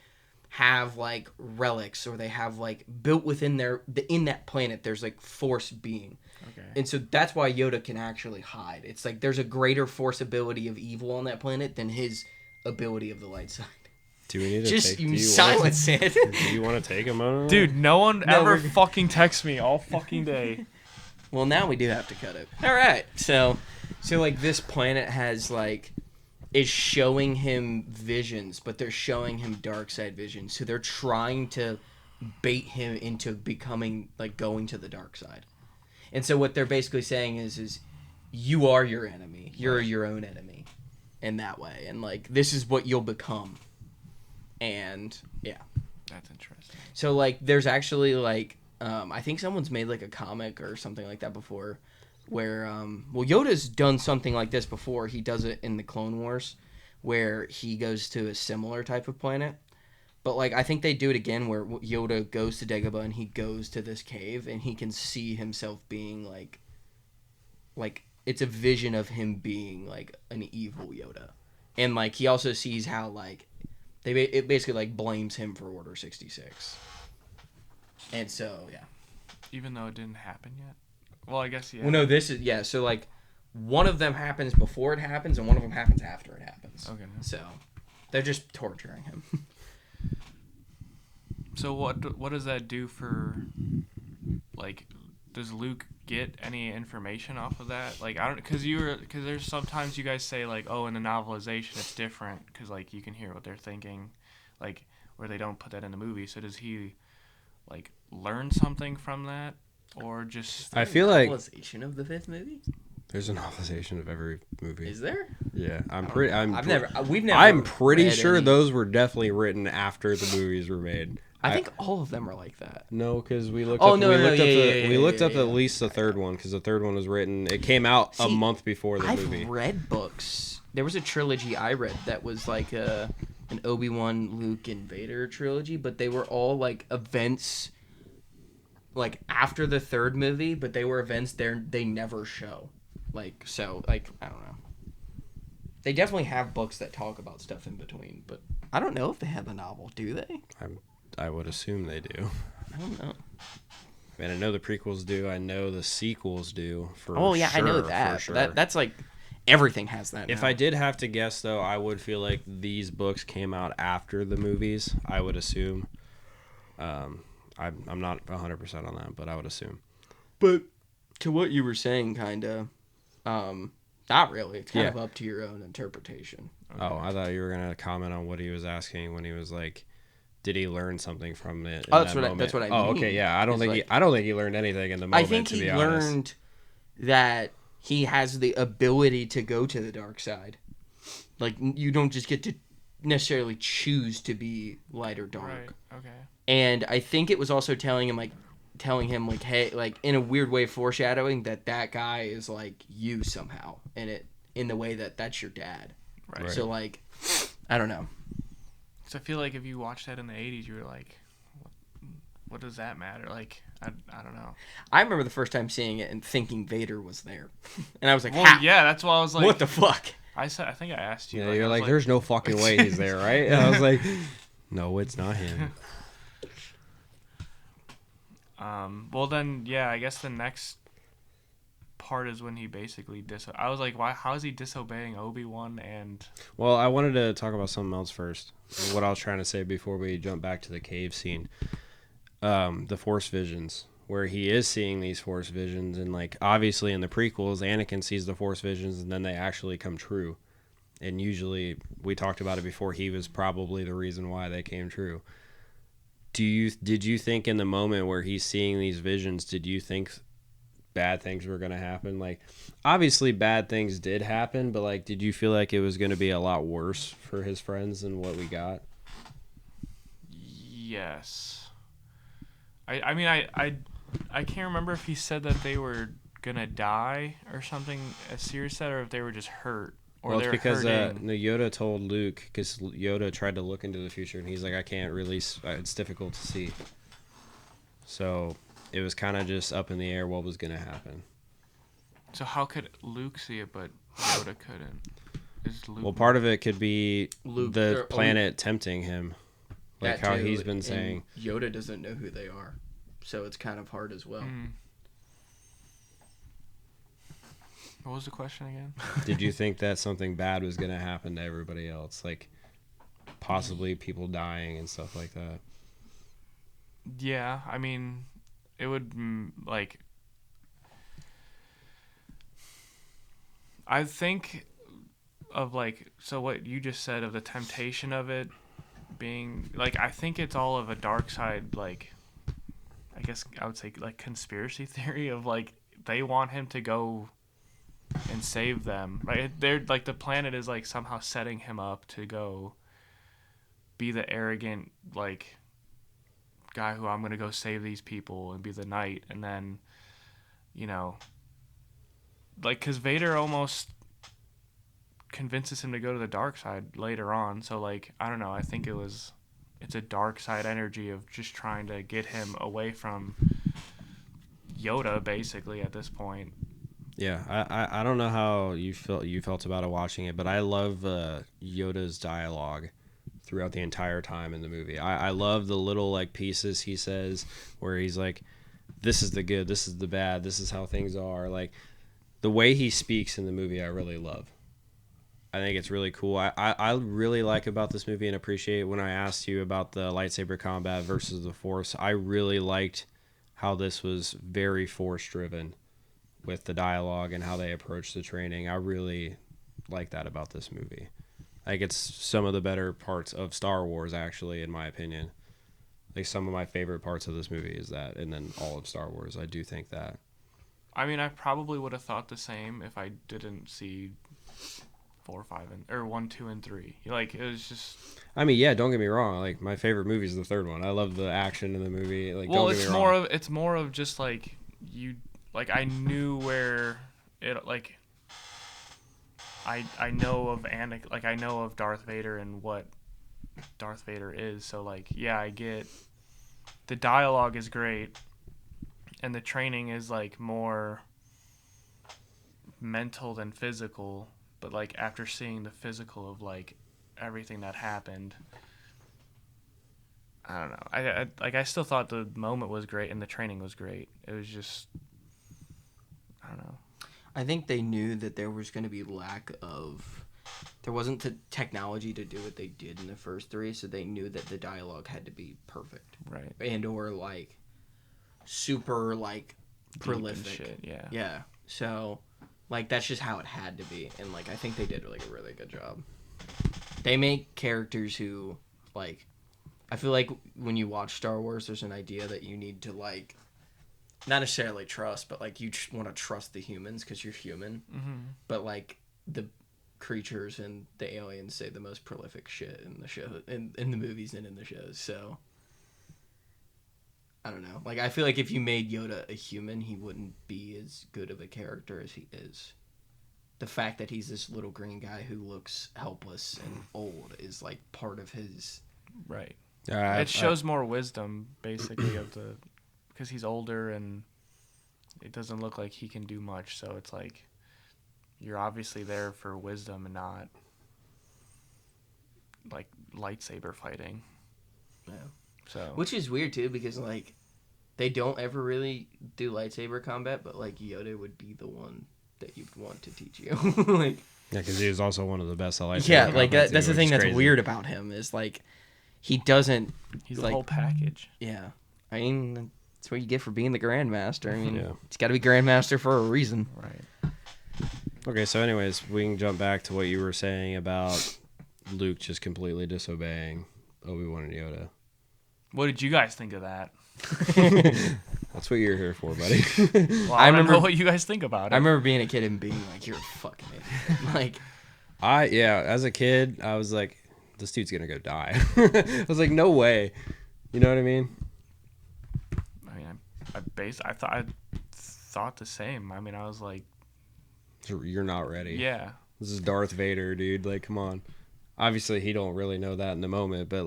have like relics, or they have like built within in that planet there's like Force being. Okay. And so that's why Yoda can actually hide. It's like there's a greater Force ability of evil on that planet than his ability of the light side. Do we need to just silence it? Do you want to take a moment? Dude, no one ever fucking texts me all fucking day. Well, now we do have to cut it. All right. So So like this planet has like is showing him visions, but they're showing him dark side visions. So they're trying to bait him into becoming like going to the dark side. And so what they're basically saying is you are your enemy. You're your own enemy in that way. And like this is what you'll become. And yeah. That's interesting. So like there's actually like I think someone's made like a comic or something like that before where well Yoda's done something like this before. He does it in the Clone Wars where he goes to a similar type of planet. But like I think they do it again where Yoda goes to Dagobah and he goes to this cave and he can see himself being like it's a vision of him being like an evil Yoda. And like he also sees how like it basically like blames him for Order 66. And so, yeah. Even though it didn't happen yet? Well, I guess, yeah. Well, no, this is, yeah, so, like, one of them happens before it happens, and one of them happens after it happens. Okay. So, they're just torturing him. So what does that do for, like, does Luke get any information off of that? Like, I don't, because there's sometimes you guys say, like, oh, in the novelization it's different, because, like, you can hear what they're thinking, like, where they don't put that in the movie. So does he, like, learn something from that? Or just... I feel like... Novelization of the fifth movie? There's a novelization of every movie. Is there? Yeah, we've never I'm pretty read sure any. those were definitely written after the movies were made. I think all of them are like that. No, because we looked Oh, up. no, we no, looked yeah, up. yeah, We yeah, looked yeah, up yeah. at least the third one because the third one was written. It came out a See, month before the movie. I've read books. There was a trilogy I read that was like an Obi-Wan, Luke, and Vader trilogy, but they were all like events like after the third movie, but they were events they never show. Like, so, like, I don't know. They definitely have books that talk about stuff in between, but I don't know if they have a novel. Do they? I would assume they do. I don't know. I mean, I know the prequels do. I know the sequels do. Oh yeah, I know that. For sure. That's like everything has that. If now. I did have to guess, though, I would feel like these books came out after the movies. I would assume. I'm not 100% on that, but I would assume. But to what you were saying, kind of, not really. It's kind of up to your own interpretation. Okay. Oh, I thought you were gonna comment on what he was asking when he was like, "Did he learn something from it?" Oh, that's what I mean. Oh, okay, yeah. I don't think he learned anything in the moment. I think he learned that he has the ability to go to the dark side. Like you don't just get to necessarily choose to be light or dark. Right. Okay. And I think it was also telling him hey, like in a weird way foreshadowing that guy is like you somehow in the way that's your dad. Right. So like I don't know. So I feel like if you watched that in the 80s, you were like, what does that matter? Like, I don't know. I remember the first time seeing it and thinking Vader was there. And I was like, well, yeah, that's why I was like, what the fuck? I think I asked you. Yeah, you're like, there's no fucking way he's there, right? And I was like, no, it's not him. Well then, yeah, I guess the next part is when he basically I was like, why? How is he disobeying Obi-Wan? And well, I wanted to talk about something else first. What I was trying to say before we jump back to the cave scene, the Force visions, where he is seeing these Force visions, and like obviously in the prequels, Anakin sees the Force visions, and then they actually come true. And usually, we talked about it before. He was probably the reason why they came true. Did you think in the moment where he's seeing these visions, did you think bad things were going to happen? Like, obviously bad things did happen, but like, did you feel like it was going to be a lot worse for his friends than what we got? Yes. I mean, I can't remember if he said that they were going to die or something, as Sirius said, or if they were just hurt. Or well, it's because Yoda told Luke, because Yoda tried to look into the future, and he's like, I can't release, it's difficult to see. So it was kind of just up in the air what was going to happen. So how could Luke see it, but Yoda couldn't? Well, part of it could be Luke, the planet tempting him, like how he's been saying. Yoda doesn't know who they are, so it's kind of hard as well. What was the question again? Did you think that something bad was going to happen to everybody else? Like, possibly people dying and stuff like that? Yeah, I mean, it would, like... I think of what you just said of the temptation of it being I think it's all of a dark side, I guess I would say conspiracy theory of they want him to go and save them. Right? They're the planet is somehow setting him up to go be the arrogant guy who I'm going to go save these people and be the knight, and then cuz Vader almost convinces him to go to the dark side later on. So I don't know, I think it's a dark side energy of just trying to get him away from Yoda basically at this point. Yeah, I don't know how you felt about it watching it, but I love Yoda's dialogue throughout the entire time in the movie. I love the little pieces he says where he's like, this is the good, this is the bad, this is how things are. The way he speaks in the movie I really love. I think it's really cool. I really like about this movie and appreciate when I asked you about the lightsaber combat versus the Force. I really liked how this was very Force driven with the dialogue and how they approach the training. I really like that about this movie. I think it's some of the better parts of Star Wars, actually, in my opinion. Some of my favorite parts of this movie is that, and then all of Star Wars. I do think that. I mean, I probably would have thought the same if I didn't see 4, 5, or 1, 2, and 3. It was just. I mean, yeah. Don't get me wrong. My favorite movie is the third one. I love the action in the movie. Well, don't get me wrong. it's more of just you. I knew where it I know of Anakin, I know of Darth Vader and what Darth Vader is. So yeah, I get the dialogue is great, and the training is more mental than physical. But after seeing the physical of everything that happened, I don't know. I still thought the moment was great and the training was great. It was just, I don't know. I think they knew that there was going to be there wasn't the technology to do what they did in the first 3, so they knew that the dialogue had to be perfect. Right. And or super prolific. Shit, yeah. Yeah. So that's just how it had to be, and I think they did a really good job. They make characters who I feel when you watch Star Wars, there's an idea that you need to not necessarily trust, but you want to trust the humans because you're human. Mm-hmm. But the creatures and the aliens say the most prolific shit in the show, in the movies and in the shows. So I don't know. I feel if you made Yoda a human, he wouldn't be as good of a character as he is. The fact that he's this little green guy who looks helpless and old is part of his. Right. It shows more wisdom, basically, because he's older and it doesn't look like he can do much. So it's you're obviously there for wisdom and not lightsaber fighting. Yeah. So. Which is weird too, because they don't ever really do lightsaber combat, but Yoda would be the one that you'd want to teach you. Yeah, because he was also one of the best at lightsaber. Yeah, that's the thing that's weird about him is he doesn't. He's the whole package. Yeah, I mean that's what you get for being the Grandmaster. I mean, yeah. It's got to be Grandmaster for a reason. Right. Okay, so anyways, we can jump back to what you were saying about Luke just completely disobeying Obi-Wan and Yoda. What did you guys think of that? That's what you're here for, buddy. Well, I remember what you guys think about it. I remember being a kid and being you're a fucking idiot. As a kid, I was like, this dude's gonna go die. I was like, no way. You know what I mean? I mean, I thought the same. I mean, I was like, you're not ready. Yeah. This is Darth Vader, dude. Come on. Obviously, he don't really know that in the moment, but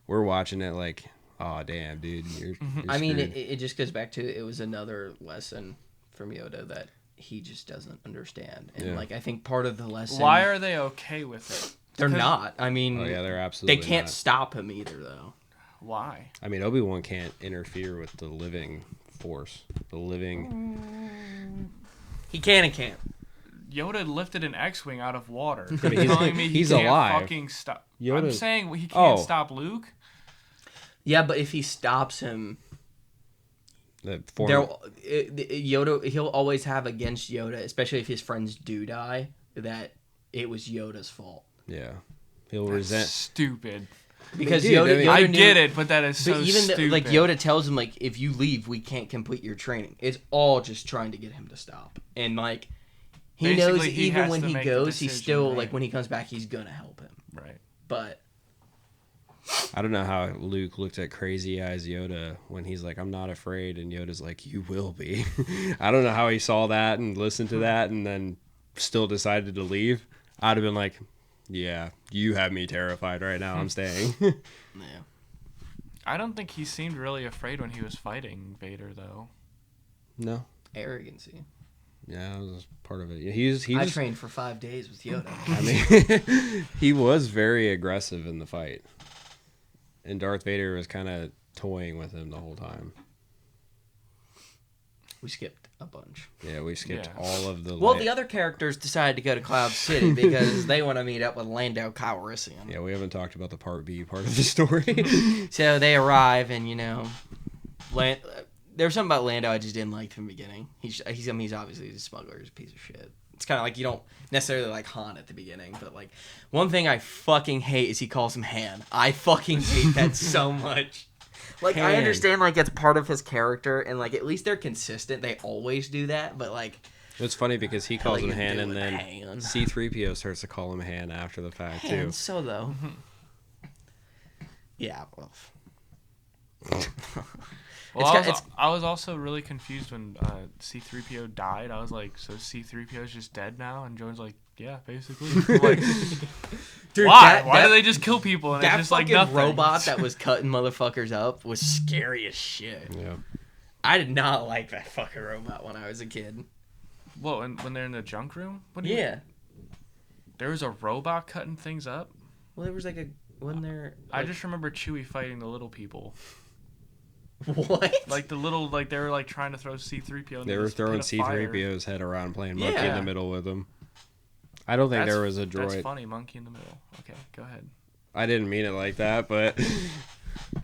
we're watching it oh damn, dude. You're I mean, it just goes back to it was another lesson from Yoda that he just doesn't understand, and I think part of the lesson. Why are they okay with it? They're not. I mean, oh yeah, they're absolutely. They can't not. stop him either, though. Why? I mean, Obi-Wan can't interfere with the living Force. The living. He can and can't. Yoda lifted an X-wing out of water. But he's, telling me he's can't alive. Fucking stop. Yoda, I'm saying he can't stop Luke. Yeah, but if he stops him, Yoda, he'll always have against Yoda, especially if his friends do die, that it was Yoda's fault. Yeah, he'll That's resent. Stupid. Because Dude, Yoda, I knew, get it, but that is so but even stupid. like Yoda tells him, like, if you leave, we can't complete your training. It's all just trying to get him to stop, and like he Basically, knows he even has when to he make the goes, he's decision, still right? like when he comes back, he's gonna help him. Right. But I don't know how Luke looked at Crazy Eyes Yoda when he's like, "I'm not afraid," and Yoda's like, "You will be." I don't know how he saw that and listened to that and then still decided to leave. I'd have been like, "Yeah, you have me terrified right now. I'm staying." yeah, I don't think he seemed really afraid when he was fighting Vader, though. No. arrogancy. Yeah, that was part of it. He I was, trained for 5 days with Yoda. I mean, he was very aggressive in the fight. And Darth Vader was kind of toying with him the whole time. We skipped a bunch. Yeah, we skipped Yeah. all of the... Well, the other characters decided to go to Cloud City because they want to meet up with Lando Calrissian. Yeah, we haven't talked about the Part B part of the story. So they arrive, and there's something about Lando I just didn't like from the beginning. He's obviously a smuggler, he's a piece of shit. It's kind of like you don't necessarily like Han at the beginning, but like one thing I fucking hate is he calls him Han. I fucking hate that so much. Like I Han. understand like it's part of his character, and like at least they're consistent. They always do that, but like It's funny because he calls Hell him you Han, do and with then Han. C-3PO starts to call him Han after the fact, too. Han Solo. Yeah, well. Well, It's I was also really confused when C-3PO died. I was like, so C-3PO is just dead now? And Joan's like, yeah, basically. I'm like, Dude, why? Why do they just kill people? And it's that just like fucking nothing. robot that was cutting motherfuckers up was scary as shit. Yeah. I did not like that fucking robot when I was a kid. Whoa, and when they're in the junk room? What do you Yeah. There was a robot cutting things up? Well, there was like a... Wasn't there... I just remember Chewie fighting the little people. What? Like the little, like they were like trying to throw C-3PO. They were throwing C-3PO's head around, playing monkey in Yeah. the middle with him. I don't think there was a That's droid. funny, monkey in the middle. Okay, go ahead. I didn't mean it like that, but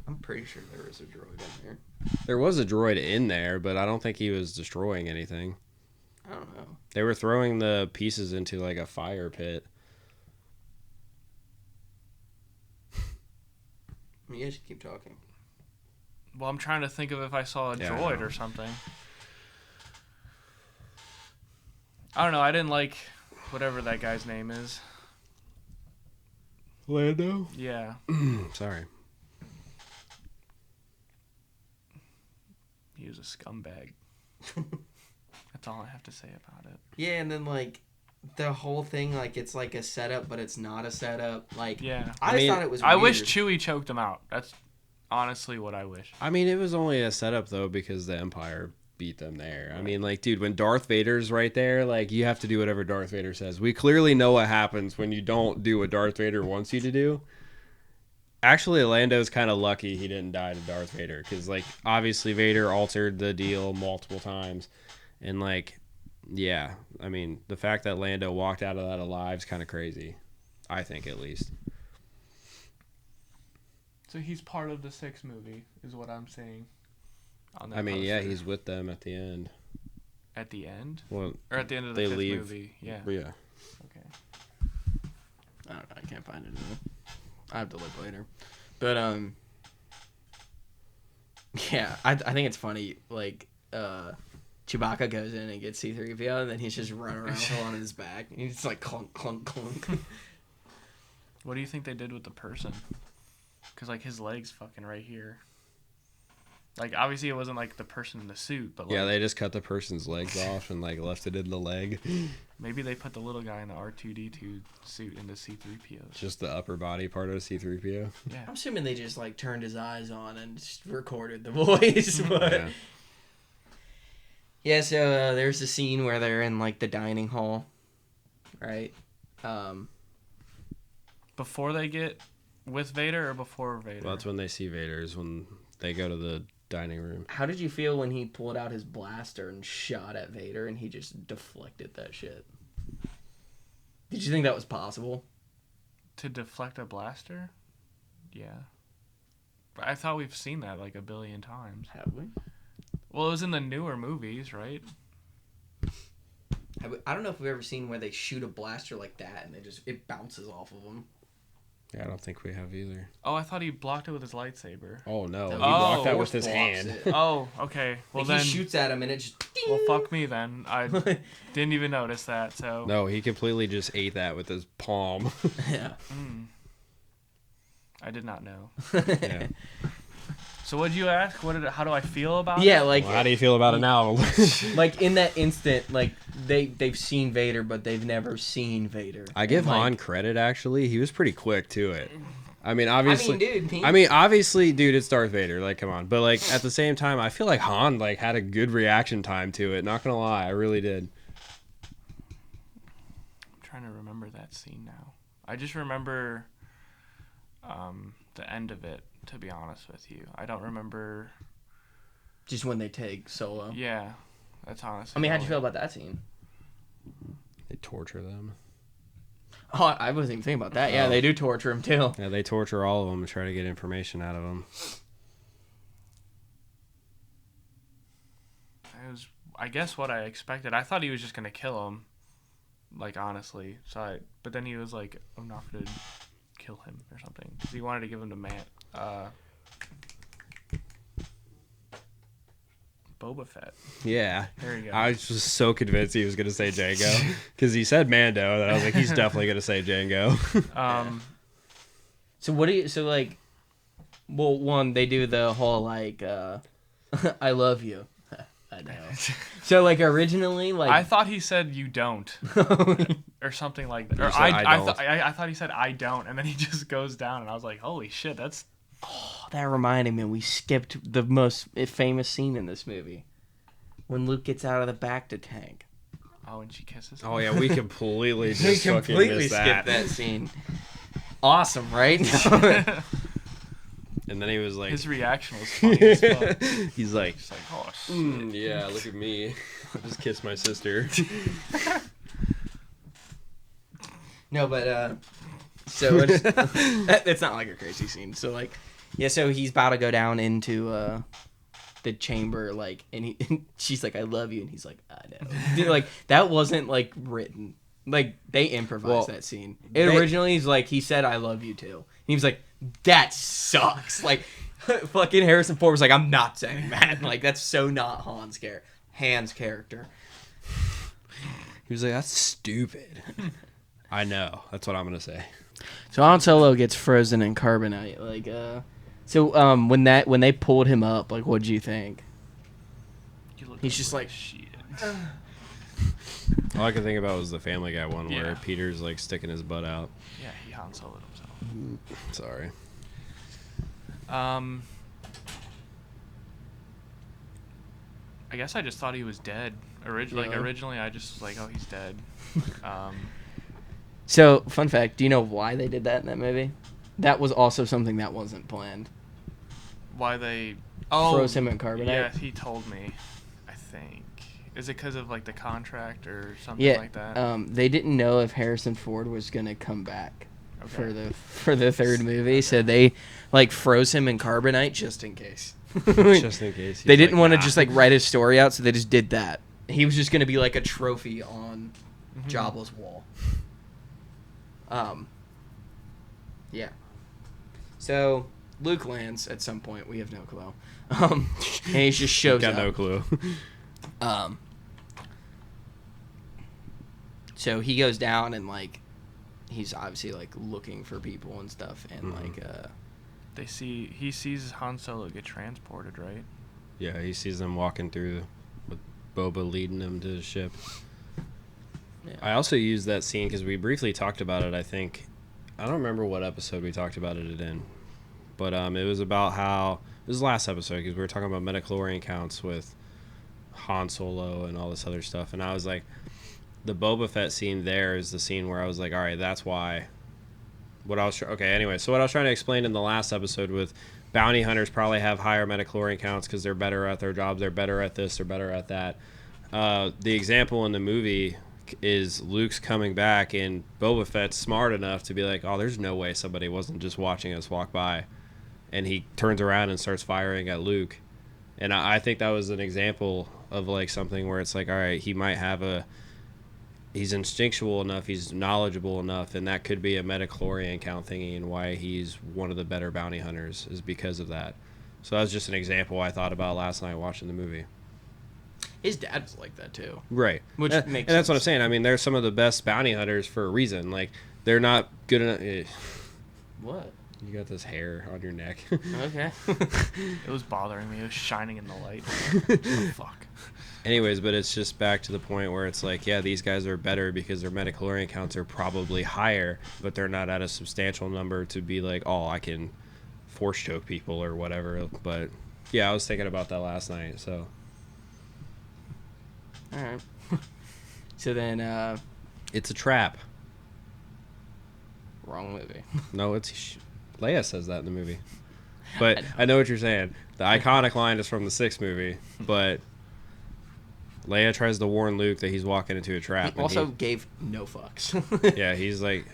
I'm pretty sure there was a droid in there. there was a droid in there, but I don't think he was destroying anything. I don't know. They were throwing the pieces into like a fire pit. You guys should keep talking. Well, I'm trying to think of if I saw a Yeah, I droid know. or something. I don't know. I didn't like whatever that guy's name is. Lando? Yeah. Sorry. He was a scumbag. That's all I have to say about it. Yeah, and then like the whole thing, like it's like a setup, but it's not a setup. Like Yeah. I just thought it was. I weird. wish Chewie choked him out. That's honestly what I wish. I mean, it was only a setup, though, because the Empire beat them there. I mean, like, dude, when Darth Vader's right there, like, you have to do whatever Darth Vader says. We clearly know what happens when you don't do what Darth Vader wants you to do. Actually, Lando's kind of lucky he didn't die to Darth Vader, because, like, obviously Vader altered the deal multiple times. And, like, yeah, I mean, the fact that Lando walked out of that alive is kind of crazy. I think, at least. So he's part of the 6th movie, is what I'm saying. On that I mean, yeah, poster. he's with them at the end. At the end? Well, Or at the end of the They 5th leave. movie? Yeah. yeah. Okay. I don't know. I can't find it. Anymore. I have to look later. But yeah, I think it's funny. Like Chewbacca goes in and gets C-3PO, and then he's just running around with on his back. And he's like clunk, clunk, clunk. What do you think they did with the person? Because, like, his leg's fucking right here. Like, obviously it wasn't, like, the person in the suit, but, like... Yeah, they just cut the person's legs off and, like, left it in the leg. Maybe they put the little guy in the R2-D2 suit into C-3PO's. Just the upper body part of C-3PO. Yeah. I'm assuming they just like turned his eyes on and just recorded the voice. But Yeah. yeah, so there's a scene where they're in like the dining hall, right? Before they get with Vader or before Vader? Well, that's when they see Vader, is when they go to the dining room. How did you feel when he pulled out his blaster and shot at Vader and he just deflected that shit? Did you think that was possible? To deflect a blaster? Yeah. But I thought we've seen that, like, a billion times. Have we? Well, it was in the newer movies, right? I don't know if we've ever seen where they shoot a blaster like that and it bounces off of them. Yeah, I don't think we have either. Oh, I thought he blocked it with his lightsaber. Oh no, he No, blocked that with Force his blocks hand. it. Oh, okay. Well Like, then, he shoots at him and it just. well, fuck me then. I didn't even notice that. So. No, he completely just ate that with his palm. Yeah. I did not know. Yeah. So what did you ask? How do I feel about it? Yeah, like Well, how do you feel about it now? like in that instant, like they've seen Vader, but they've never seen Vader. I give And, like, Han credit. Actually, he was pretty quick to it. I mean, obviously. dude. Obviously, dude, it's Darth Vader. Like, come on. But like at the same time, I feel like Han like had a good reaction time to it. Not gonna lie, I really did. I'm trying to remember that scene now. I just remember the end of it, to be honest with you. I don't remember. Just when they take Solo. Yeah, that's honestly. I mean, how'd you feel about that scene? They torture them. Oh, I wasn't even thinking about that. Yeah, they do torture him too. Yeah, they torture all of them and try to get information out of them. It was, I guess, what I expected. I thought he was just gonna kill him. Like, honestly. But then he was like, I'm not gonna kill him or something. Because he wanted to give him to Boba Fett. Yeah. There you go. I was just so convinced he was going to say Django. Because he said Mando, and I was like, he's definitely going to say Django. So what do you? So like, well, one they do the whole like, I love you. I know. So like originally, like I thought he said you don't, or something like that. Or said, I thought he said I don't, and then he just goes down, and I was like, holy shit, that's. that reminded me. We skipped the most famous scene in this movie when Luke gets out of the bacta tank. Oh, and she kisses him. Oh, yeah, we completely just fucking missed that. skipped that scene. Awesome, right? And then he was like... His reaction was funny as fuck. He's like... Just like, oh, shit. yeah, look at me. Just kissed my sister. No, but so it's not like a crazy scene. So like, yeah, so he's about to go down into the chamber, like, and she's like, "I love you," and he's like, "I know." Dude, like that wasn't like written. Like they improvised that scene. Originally, he's like, he said, "I love you too," and he was like, "That sucks." Like, fucking Harrison Ford was like, "I'm not saying that." Like that's so not Han's character. He was like, that's stupid. I know. That's what I'm going to say. So Han Solo gets frozen in carbonite. Like, so when they pulled him up, like, what'd you think? He's just like, shit. All I could think about was the Family Guy one where Yeah. Peter's like sticking his butt out. Yeah, he Han Solo'd himself. Sorry. I guess I just thought he was dead. Originally, I just was like, oh, he's dead. So, fun fact, do you know why they did that in that movie? That was also something that wasn't planned. Why they Froze him in carbonite? Yeah, he told me. I think. Is it because of like the contract or something Yeah, like that? they didn't know if Harrison Ford was gonna come back Okay. for the third movie, so they like froze him in carbonite just in case. Just in case. They didn't want to just like write his story out, so they just did that. He was just gonna be like a trophy on Jabba's wall. Yeah. So Luke lands at some point. We have no clue. And he just shows Got up. no clue. So he goes down and like he's obviously like looking for people and stuff, and like he sees Han Solo get transported, right? Yeah, he sees them walking through with Boba leading them to the ship. Yeah. I also used that scene because we briefly talked about it, I think. I don't remember what episode we talked about it in. But it was about how... It was the last episode because we were talking about midichlorian counts with Han Solo and all this other stuff. And I was like, the Boba Fett scene there is the scene where I was like, all right, that's why... Anyway, so what I was trying to explain in the last episode with bounty hunters probably have higher midichlorian counts because they're better at their jobs, they're better at this, they're better at that. The example in the movie is Luke's coming back and Boba Fett's smart enough to be like, oh, there's no way somebody wasn't just watching us walk by. And he turns around and starts firing at Luke. And I think that was an example of like something where it's like, all right, he might have he's instinctual enough, he's knowledgeable enough, and that could be a metachlorian count thingy, and why he's one of the better bounty hunters is because of that. So that was just an example I thought about last night watching the movie. His dad was like that too. Right. Which makes sense. And that's what I'm saying. I mean, they're some of the best bounty hunters for a reason. Like, they're not good enough. What? You got this hair on your neck. Okay. It was bothering me. It was shining in the light. Oh, fuck. Anyways, but it's just back to the point where it's like, yeah, these guys are better because their metachlorian counts are probably higher, but they're not at a substantial number to be like, oh, I can force choke people or whatever. But yeah, I was thinking about that last night. So All right. So then, it's a trap. wrong movie. No, Leia says that in the movie. But I know what you're saying. The iconic line is from the 6th movie, but Leia tries to warn Luke that he's walking into a trap. He also gave no fucks. Yeah, he's like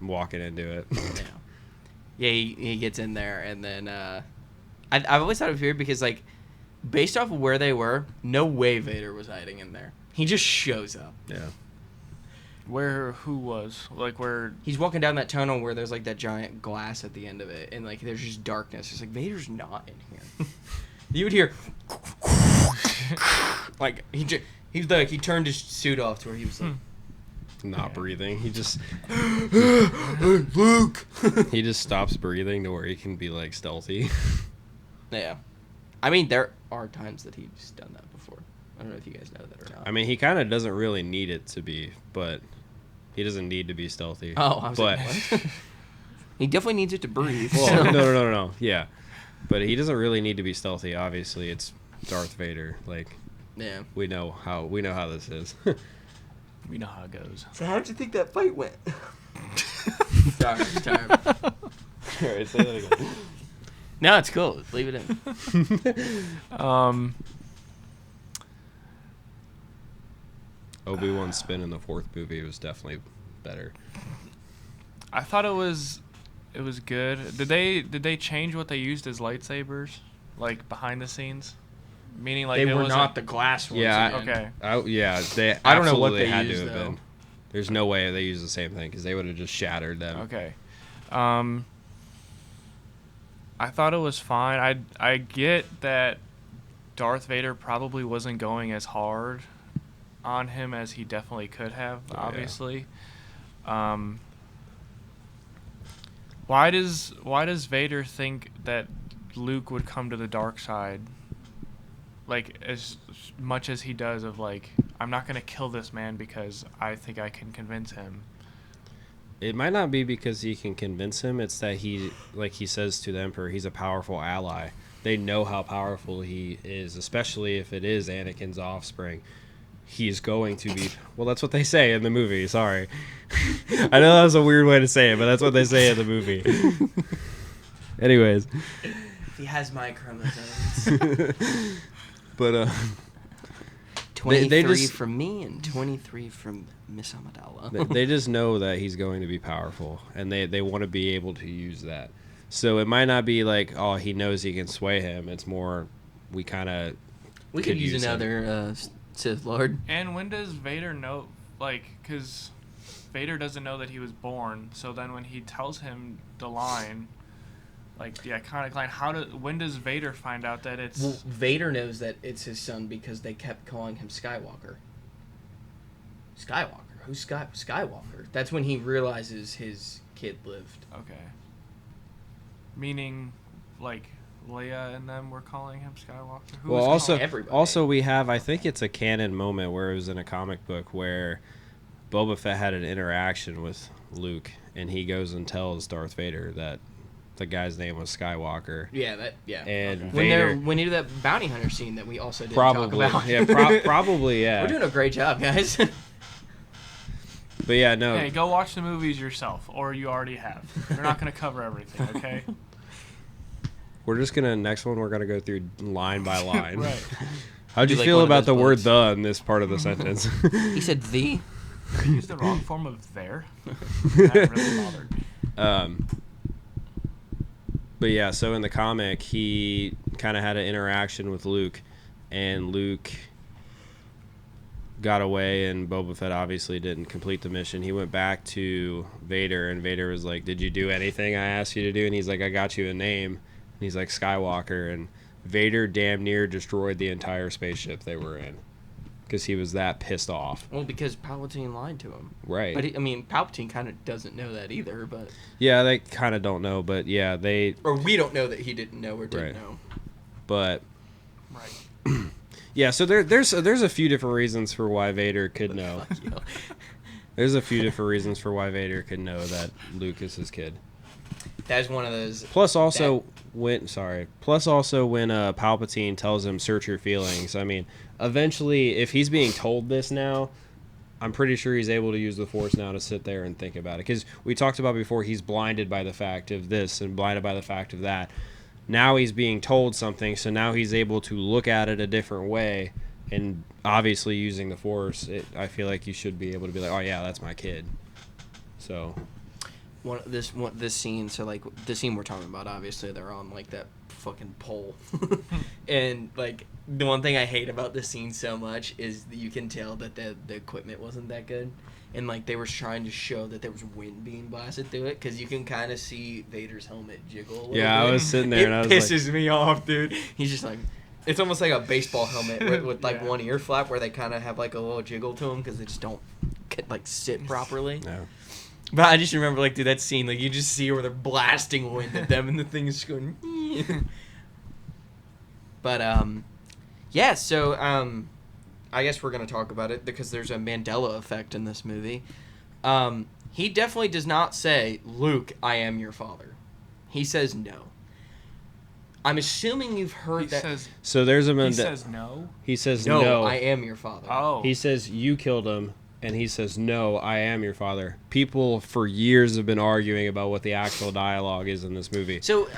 walking into it. Yeah, he gets in there, and then I've always thought it was weird because, like, based off of where they were, no way Vader was hiding in there. He just shows up. Yeah. Who was? Like, where? He's walking down that tunnel where there's, like, that giant glass at the end of it, and, like, there's just darkness. It's like, Vader's not in here. You would hear... like, he turned his suit off to where he was like... Not breathing. He just... Luke! he just stops breathing to where he can be, like, stealthy. Yeah. I mean, there are times that he's done that before. I don't know if you guys know that or not. I mean, he kind of doesn't really need it to be, but he doesn't need to be stealthy. Oh, I was but... like, what? He definitely needs it to breathe. Well, no. Yeah. But he doesn't really need to be stealthy. Obviously, it's Darth Vader. Like, Yeah. we know how this is. We know how it goes. So how did you think that fight went? Sorry. All right, say that again. No, it's cool. Leave it in. Obi-Wan's spin in the 4th movie was definitely better. I thought it was good. Did they change what they used as lightsabers, like behind the scenes? Meaning, like, They were wasn't- not the glass ones. Yeah, again. Okay. They I don't know what absolutely they had used, to have though. been. There's no way they used the same thing because they would have just shattered them. Okay. I thought it was fine. I get that Darth Vader probably wasn't going as hard on him as he definitely could have, Oh, obviously. Why does Vader think that Luke would come to the dark side? Like, as much as he does of, like, I'm not going to kill this man because I think I can convince him. It might not be because he can convince him. It's that he, like he says to the Emperor, he's a powerful ally. They know how powerful he is, especially if it is Anakin's offspring. He's going to be... Well, that's what they say in the movie. Sorry. I know that was a weird way to say it, but that's what they say in the movie. Anyways. He has my chromosomes. But, 23 they just- from me and 23 from Miss Amidala. they just know that he's going to be powerful, and they want to be able to use that. So it might not be like, oh, he knows he can sway him. It's more, we kind of We could use him. another Sith Lord. And when does Vader know, like, because Vader doesn't know that he was born, so then when he tells him the line, like the iconic line, when does Vader find out that it's... Well, Vader knows that it's his son because they kept calling him Skywalker. Skywalker? Who's Skywalker? That's when he realizes his kid lived. Okay. Meaning, like, Leia and them were calling him Skywalker? Who Well, was calling- also we have, I think it's a canon moment where it was in a comic book where Boba Fett had an interaction with Luke, and he goes and tells Darth Vader that the guy's name was Skywalker. Yeah, And When Vader they do that bounty hunter scene that we also didn't probably, talk about. yeah, probably, yeah. We're doing a great job, guys. But yeah, no. Hey, go watch the movies yourself, or you already have. We're not going to cover everything, okay? We're just gonna next one. We're gonna go through line by line. Right. How'd you Like feel one of about the those word books. "the" in this part of the sentence? He said the. You used the wrong form of there. That really bothered me. But yeah, so in the comic, he kind of had an interaction with Luke, and Luke got away, and Boba Fett obviously didn't complete the mission. He went back to Vader, and Vader was like, "Did you do anything I asked you to do?" And he's like, "I got you a name." And he's like, "Skywalker." And Vader damn near destroyed the entire spaceship they were in because he was that pissed off. Well, because Palpatine lied to him. Right. But, Palpatine kind of doesn't know that either, but... Yeah, they kind of don't know, but yeah, they... Or we don't know that he didn't know or didn't know. But... Right. Yeah, so there's a few different reasons for why Vader could know. There's a few different reasons for why Vader could know that Luke is his kid. That's one of those... Plus also when Palpatine tells him, search your feelings, I mean, eventually, if he's being told this now, I'm pretty sure he's able to use the Force now to sit there and think about it. Because we talked about before, he's blinded by the fact of this and blinded by the fact of that. Now he's being told something, so now he's able to look at it a different way. And obviously using the Force, I feel like you should be able to be like, oh yeah, that's my kid. So... This scene, so like the scene we're talking about, obviously they're on like that fucking pole, and like the one thing I hate about this scene so much is that you can tell that the equipment wasn't that good, and like they were trying to show that there was wind being blasted through it because you can kind of see Vader's helmet jiggle a little bit. I was sitting there and I was like... It pisses me off, dude. He's just like, it's almost like a baseball helmet with like one ear flap where they kind of have like a little jiggle to them because they just don't like sit properly. No. But I just remember, like, dude, that scene, like, you just see where they're blasting wind at them, and the thing is just going, But, yeah, so, I guess we're going to talk about it, because there's a Mandela effect in this movie. He definitely does not say, Luke, I am your father. He says no. I'm assuming you've heard that... So there's a He says no? He says no. I am your father. Oh. He says, you killed him. And he says, no, I am your father. People for years have been arguing about what the actual dialogue is in this movie. So,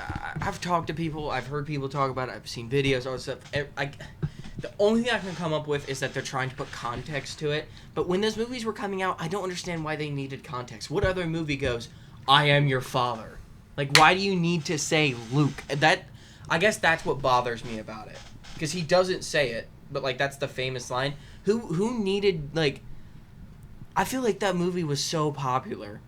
I've talked to people, I've heard people talk about it, I've seen videos, all this stuff. The only thing I can come up with is that they're trying to put context to it. But when those movies were coming out, I don't understand why they needed context. What other movie goes, I am your father? Like, why do you need to say Luke? I guess that's what bothers me about it. Because he doesn't say it, but, like, that's the famous line. Who needed, like... I feel like that movie was so popular.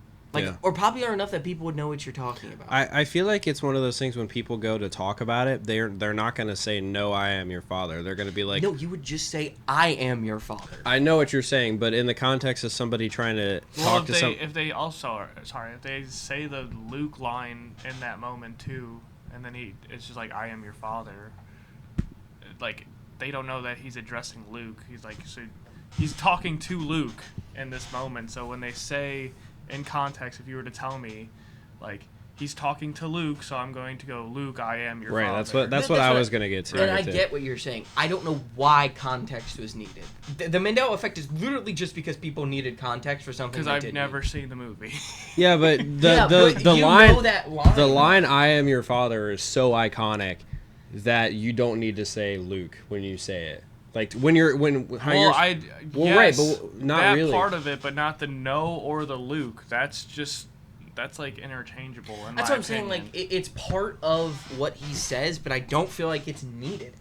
Or popular enough that people would know what you're talking about. I feel like it's one of those things when people go to talk about it, they're not going to say, no, I am your father. They're going to be like... No, you would just say, I am your father. I know what you're saying, but in the context of somebody trying to talk to some... If they say the Luke line in that moment too, and then it's just like, I am your father, like, they don't know that he's addressing Luke. He's like, so he's talking to Luke in this moment. So when they say in context, if you were to tell me, like, he's talking to Luke, so I'm going to go, Luke, I am your father. Right, that's what I was going to get to. And I get what you're saying. I don't know why context was needed. The Mandela effect is literally just because people needed context for something. Because I've never seen the movie. Yeah, but the line "I am your father" is so iconic that you don't need to say Luke when you say it. Like yes, right, but not that really. That part of it, but not the no or the Luke. That's like interchangeable. That's what I'm saying. Like it's part of what he says, but I don't feel like it's needed.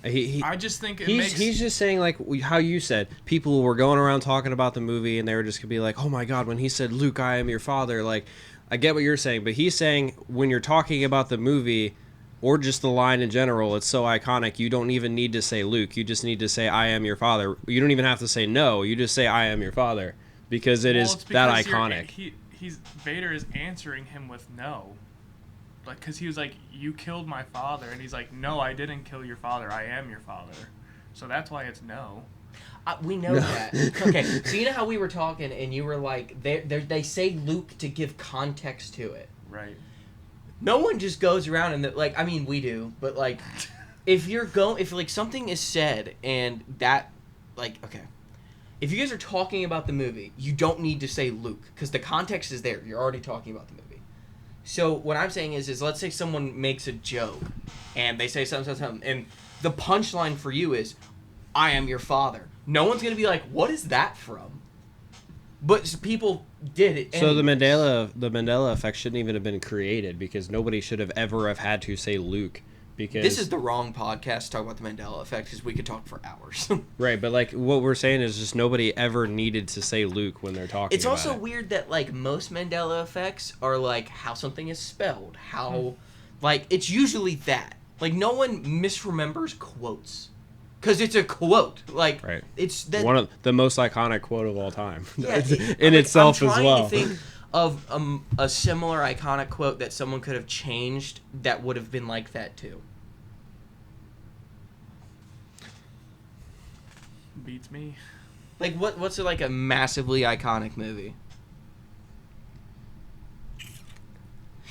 I just think he's just saying, like how you said, people were going around talking about the movie and they were just gonna be like, oh my god, when he said Luke, I am your father. Like, I get what you're saying, but he's saying when you're talking about the movie or just the line in general, it's so iconic, you don't even need to say Luke. You just need to say, I am your father. You don't even have to say no. You just say, I am your father. Because it's that iconic. Vader is answering him with no. Like, because he was like, you killed my father. And he's like, no, I didn't kill your father. I am your father. So that's why it's no. We know that. Okay, so you know how we were talking and you were like, they say Luke to give context to it. Right. No one just goes around and like, I mean, we do, but like, if like something is said and that, like, okay, if you guys are talking about the movie, you don't need to say Luke because the context is there. You're already talking about the movie. So what I'm saying is let's say someone makes a joke and they say something, and the punchline for you is, I am your father. No one's gonna be like, what is that from? But people did it. So the Mandela effect shouldn't even have been created because nobody should have ever have had to say Luke. Because this is the wrong podcast to talk about the Mandela effect because we could talk for hours. Right, but like what we're saying is just nobody ever needed to say Luke when they're talking. It's also weird that like most Mandela effects are like how something is spelled, how like it's usually that. Like no one misremembers quotes because it's a quote. Like right. It's that one of the most iconic quote of all time. Yeah, in itself I'm as well. trying to think of a similar iconic quote that someone could have changed that would have been like that too. Beats me. Like what's like a massively iconic movie?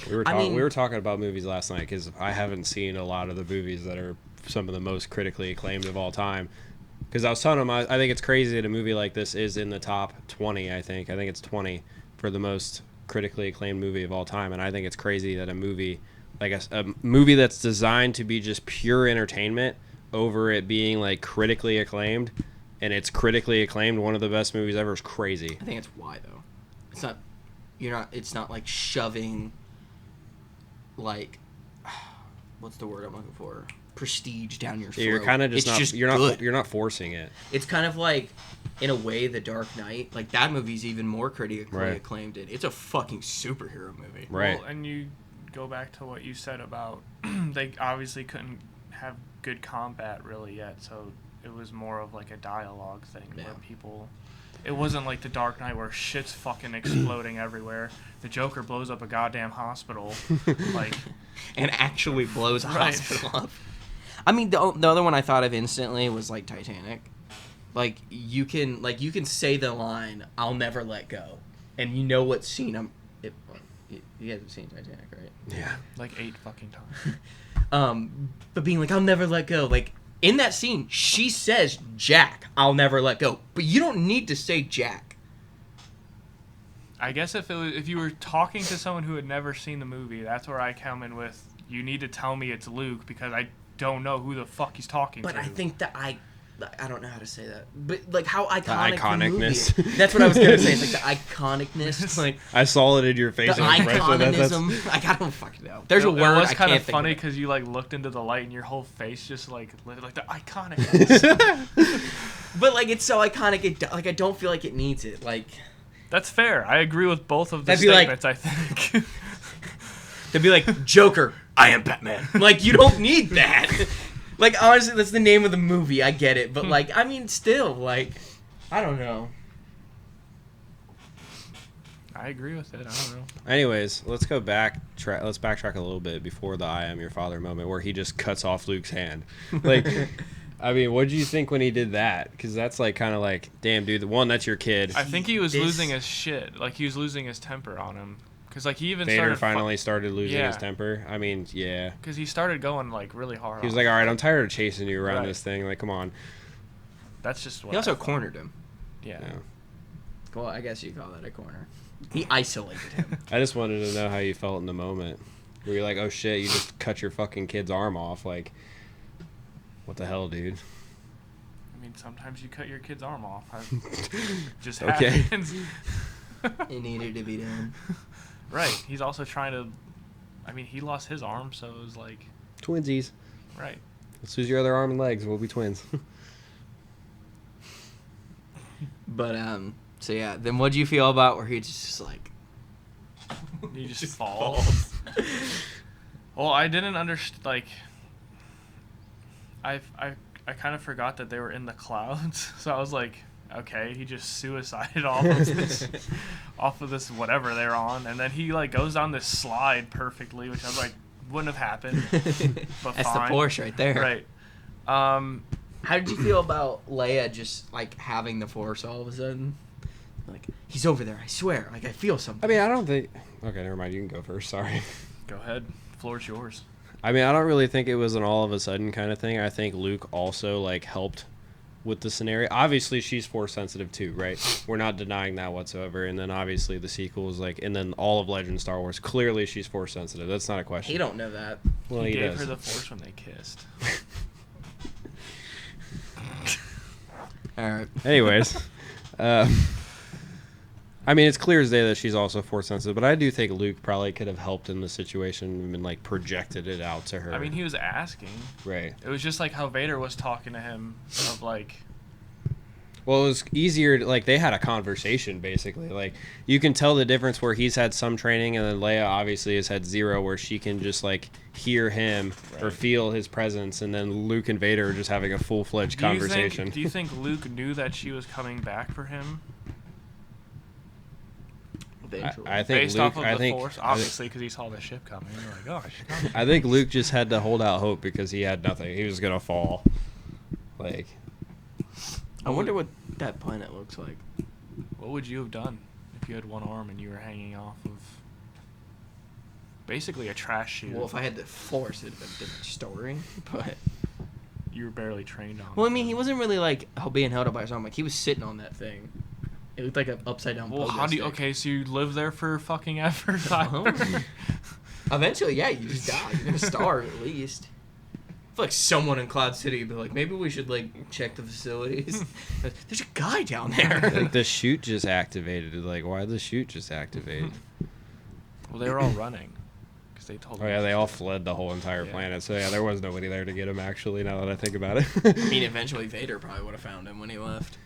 We were talking about movies last night because I haven't seen a lot of the movies that are some of the most critically acclaimed of all time. Because I was telling him I think it's crazy that a movie like this is in the top 20. I think it's 20 for the most critically acclaimed movie of all time, and I think it's crazy that a movie like a movie that's designed to be just pure entertainment over it being like critically acclaimed. And it's critically acclaimed, one of the best movies ever, is crazy. I think it's why though. It's not like shoving like what's the word I'm looking for? Prestige down your throat. You're kind of just you're not forcing it. It's kind of like in a way The Dark Knight, like that movie's even more critically acclaimed. It's a fucking superhero movie. Right. Well, and you go back to what you said about they obviously couldn't have good combat really yet, so it was more of like a dialogue thing where people... It wasn't like The Dark Knight where shit's fucking exploding everywhere. The Joker blows up a goddamn hospital. And actually blows a hospital up. I mean, the other one I thought of instantly was like Titanic. Like you can say the line, "I'll never let go," and you know what scene you guys have seen Titanic, right? Yeah. Like 8 fucking times. But being like, "I'll never let go," like... In that scene, she says, "Jack, I'll never let go." But you don't need to say Jack. I guess if you were talking to someone who had never seen the movie, that's where I come in with, you need to tell me it's Luke because I don't know who the fuck he's talking to. But I think that I don't know how to say that. But like how iconic the iconicness. The movie is. That's what I was gonna say. It's like the iconicness. Like I saw it in your face. The iconism. Like I don't fucking know. There's a word I can't think of. It was kind of funny because you like looked into the light and your whole face just like lit, like the iconicness. But like it's so iconic. I don't feel like it needs it. Like that's fair. I agree with both of the statements. I think. They'd be like, "Joker, I am Batman." Like you don't need that. Like, honestly, that's the name of the movie. I get it. But, like, I mean, still, like, I don't know. I agree with it. I don't know. Anyways, let's go back. Let's backtrack a little bit before the "I am your father" moment where he just cuts off Luke's hand. Like, I mean, what did you think when he did that? Because that's, like, kind of like, damn, dude, that's your kid. I think he was losing his shit. Like, he was losing his temper on him. Because, like, he even Vader finally started losing his temper. I mean, yeah. Because he started going, like, really hard. He was like, all right, I'm tired of chasing you around this thing. Like, come on. That's just what... He also cornered him. Yeah. Well, I guess you call that a corner. He isolated him. I just wanted to know how you felt in the moment. Where you're like, oh, shit, you just cut your fucking kid's arm off. Like, what the hell, dude? I mean, sometimes you cut your kid's arm off. Just happens. It needed to be done. Right. He's also trying to... I mean, he lost his arm, so it was like... Twinsies. Right. Let's lose your other arm and legs. We'll be twins. But, so yeah. Then what do you feel about where he just like... He just falls. Well, I didn't understand, like... I kind of forgot that they were in the clouds, so I was like... Okay, he just suicided off of this whatever they're on, and then he like goes down this slide perfectly, which I was like wouldn't have happened. But that's fine. The Porsche right there. Right. How did you feel about Leia just like having the Force all of a sudden? Like he's over there, I swear. Like I feel something. I mean, I don't think. Okay, never mind. You can go first. Sorry. Go ahead. The floor is yours. I mean, I don't really think it was an all of a sudden kind of thing. I think Luke also like helped with the scenario. Obviously she's Force sensitive too, right? We're not denying that whatsoever. And then obviously the sequels, like, and then all of Legend Star Wars, clearly she's Force sensitive. That's not a question. He don't know that. Well, he gave does. her the Force when they kissed. All right. Anyways, I mean, it's clear as day that she's also force sensitive, but I do think Luke probably could have helped in the situation and like projected it out to her. I mean, he was asking. Right. It was just like how Vader was talking to him of like. Well, it was easier. Like they had a conversation basically. Like you can tell the difference where he's had some training, and then Leia obviously has had zero, where she can just like hear him or feel his presence, and then Luke and Vader are just having a full-fledged conversation. Do you think Luke knew that she was coming back for him? I think based Luke, off of I the think, Force, obviously, because he saw the ship coming. You're like, oh, she's coming. I think Luke just had to hold out hope because he had nothing. He was gonna fall. Like, I wonder what that planet looks like. What would you have done if you had one arm and you were hanging off of basically a trash chute? Well, if I had the Force, it'd have been a different story. But you were barely trained on. well, I mean, he wasn't really like being held up by his arm. Like he was sitting on that thing. It looked like an upside down. Well, how do you? Okay, so you live there for fucking ever. Eventually, yeah, you just die. You're gonna starve at least. I feel like someone in Cloud City would be like, maybe we should like check the facilities. There's a guy down there. like the chute just activated. Like, why did the chute just activate? Well, they were all running because they told. Oh yeah, they all fled the whole entire planet. So yeah, there was nobody there to get him. Actually, now that I think about it. I mean, eventually Vader probably would have found him when he left.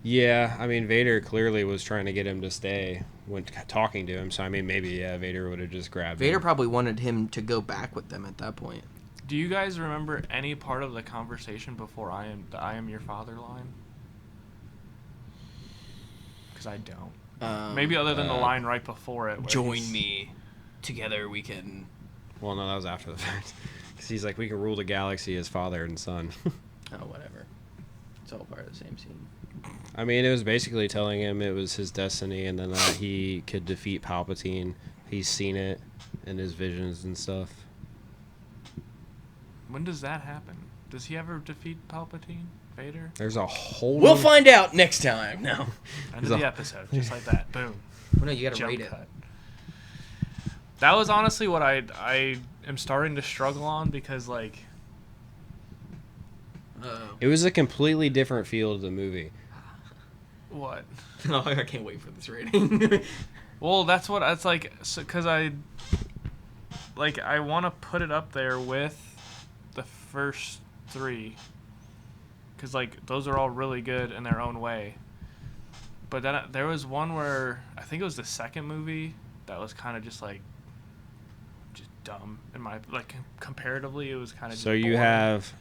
Yeah, I mean, Vader clearly was trying to get him to stay when talking to him. So, I mean, maybe, yeah, Vader would have just grabbed him. Vader probably wanted him to go back with them at that point. Do you guys remember any part of the conversation before I am your father line? Because I don't. Maybe other than the line right before it. Join me. Together we can... Well, no, that was after the fact. Because he's like, we can rule the galaxy as father and son. Oh, whatever. It's all part of the same scene. I mean, it was basically telling him it was his destiny and then that he could defeat Palpatine. He's seen it in his visions and stuff. When does that happen? Does he ever defeat Palpatine? Vader? There's a whole... We'll find out next time. No. End of the episode. Just like that. Boom. Well, no, you gotta rate it. Cut. That was honestly what I am starting to struggle on because, like... It was a completely different feel of the movie. What? Oh, I can't wait for this rating. Well, that's what it's like, because I want to put it up there with the first three, because like those are all really good in their own way. But then there was one where I think it was the second movie that was kind of just dumb in my comparatively. It was kind of. So you have.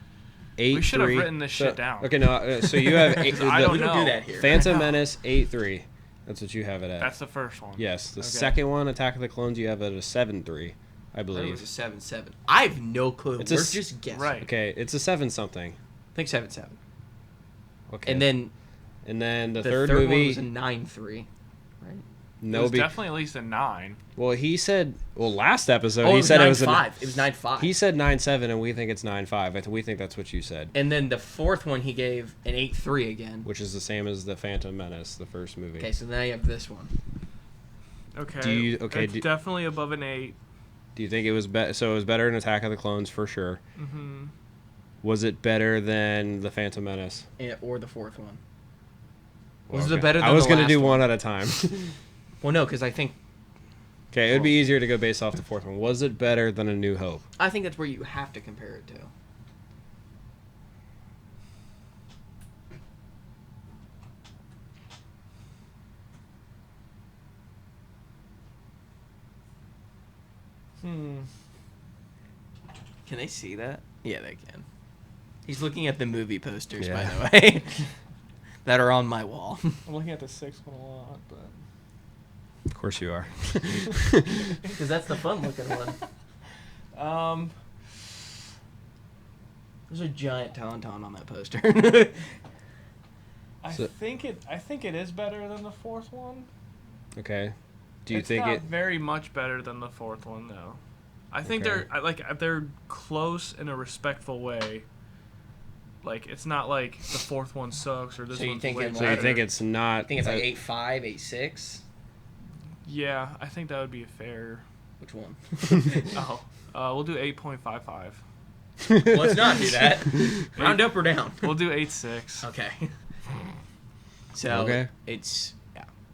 8-3. We should have written this shit down. Okay, no. So you have I don't know. do that here. Phantom Menace 8-3. That's what you have it at. That's the first one. Yes, the second one, Attack of the Clones, you have it at a 7-3, I believe. It was a 7-7. I have no clue. It's We're just guessing. Right. Okay, it's a 7 something. I think 7-7. Okay. And then the third movie one was a 9-3, right? It was definitely at least a 9. Well, he said. Well, last episode Oh, he said it was 9-5. It was 9-5. He said 9-7, and we think it's 9-5. We think that's what you said. And then the fourth one he gave an 8-3 again. Which is the same as the Phantom Menace, the first movie. Okay, so now you have this one. Okay. It's definitely above an 8. Do you think it was so? It was better than Attack of the Clones for sure. Mm-hmm. Was it better than the Phantom Menace? Or the fourth one? Well, Was it better than I was the gonna last do one one at a time. Well, no, because I think... Okay, it would be easier to go based off the fourth one. Was it better than A New Hope? I think that's where you have to compare it to. Can they see that? Yeah, they can. He's looking at the movie posters, by the way, that are on my wall. I'm looking at the sixth one a lot, but... Of course you are. Because that's the fun-looking one. There's a giant tauntaun on that poster. I think it is better than the fourth one. Okay. Do you it's think not it very much better than the fourth one, though. I think they're close in a respectful way. Like, it's not like the fourth one sucks or this So you one's think way it's- So better. you think it's not? I think it's like 8.5, 8.6. Yeah, I think that would be a fair... Which one? We'll do 8.55. Let's not do that. Round up or down? We'll do 8.6. Okay. So Okay. it's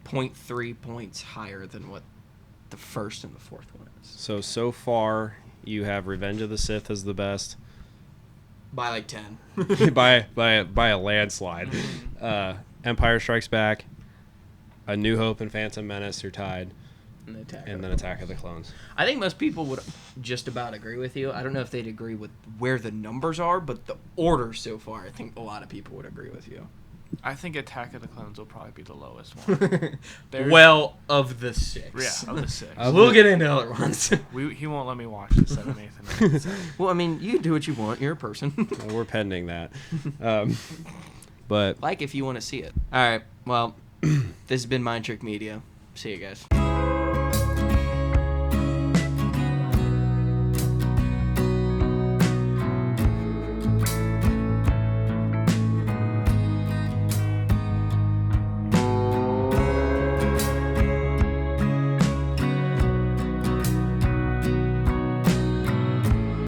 0.3 points higher than what the first and the fourth one is. So far, you have Revenge of the Sith as the best. By like 10. by a landslide. Empire Strikes Back, A New Hope, and Phantom Menace are tied. And then Attack of the Clones. I think most people would just about agree with you. I don't know if they'd agree with where the numbers are, but the order so far, I think a lot of people would agree with you. I think Attack of the Clones will probably be the lowest one. Well, of the 6. Yeah, of the 6. We'll get into other ones. He won't let me watch the 7th, 8th, and 9th. Well, I mean, you do what you want. You're a person. We're pending that. But like if you want to see it. All right. Well, this has been Mind Trick Media. See you guys.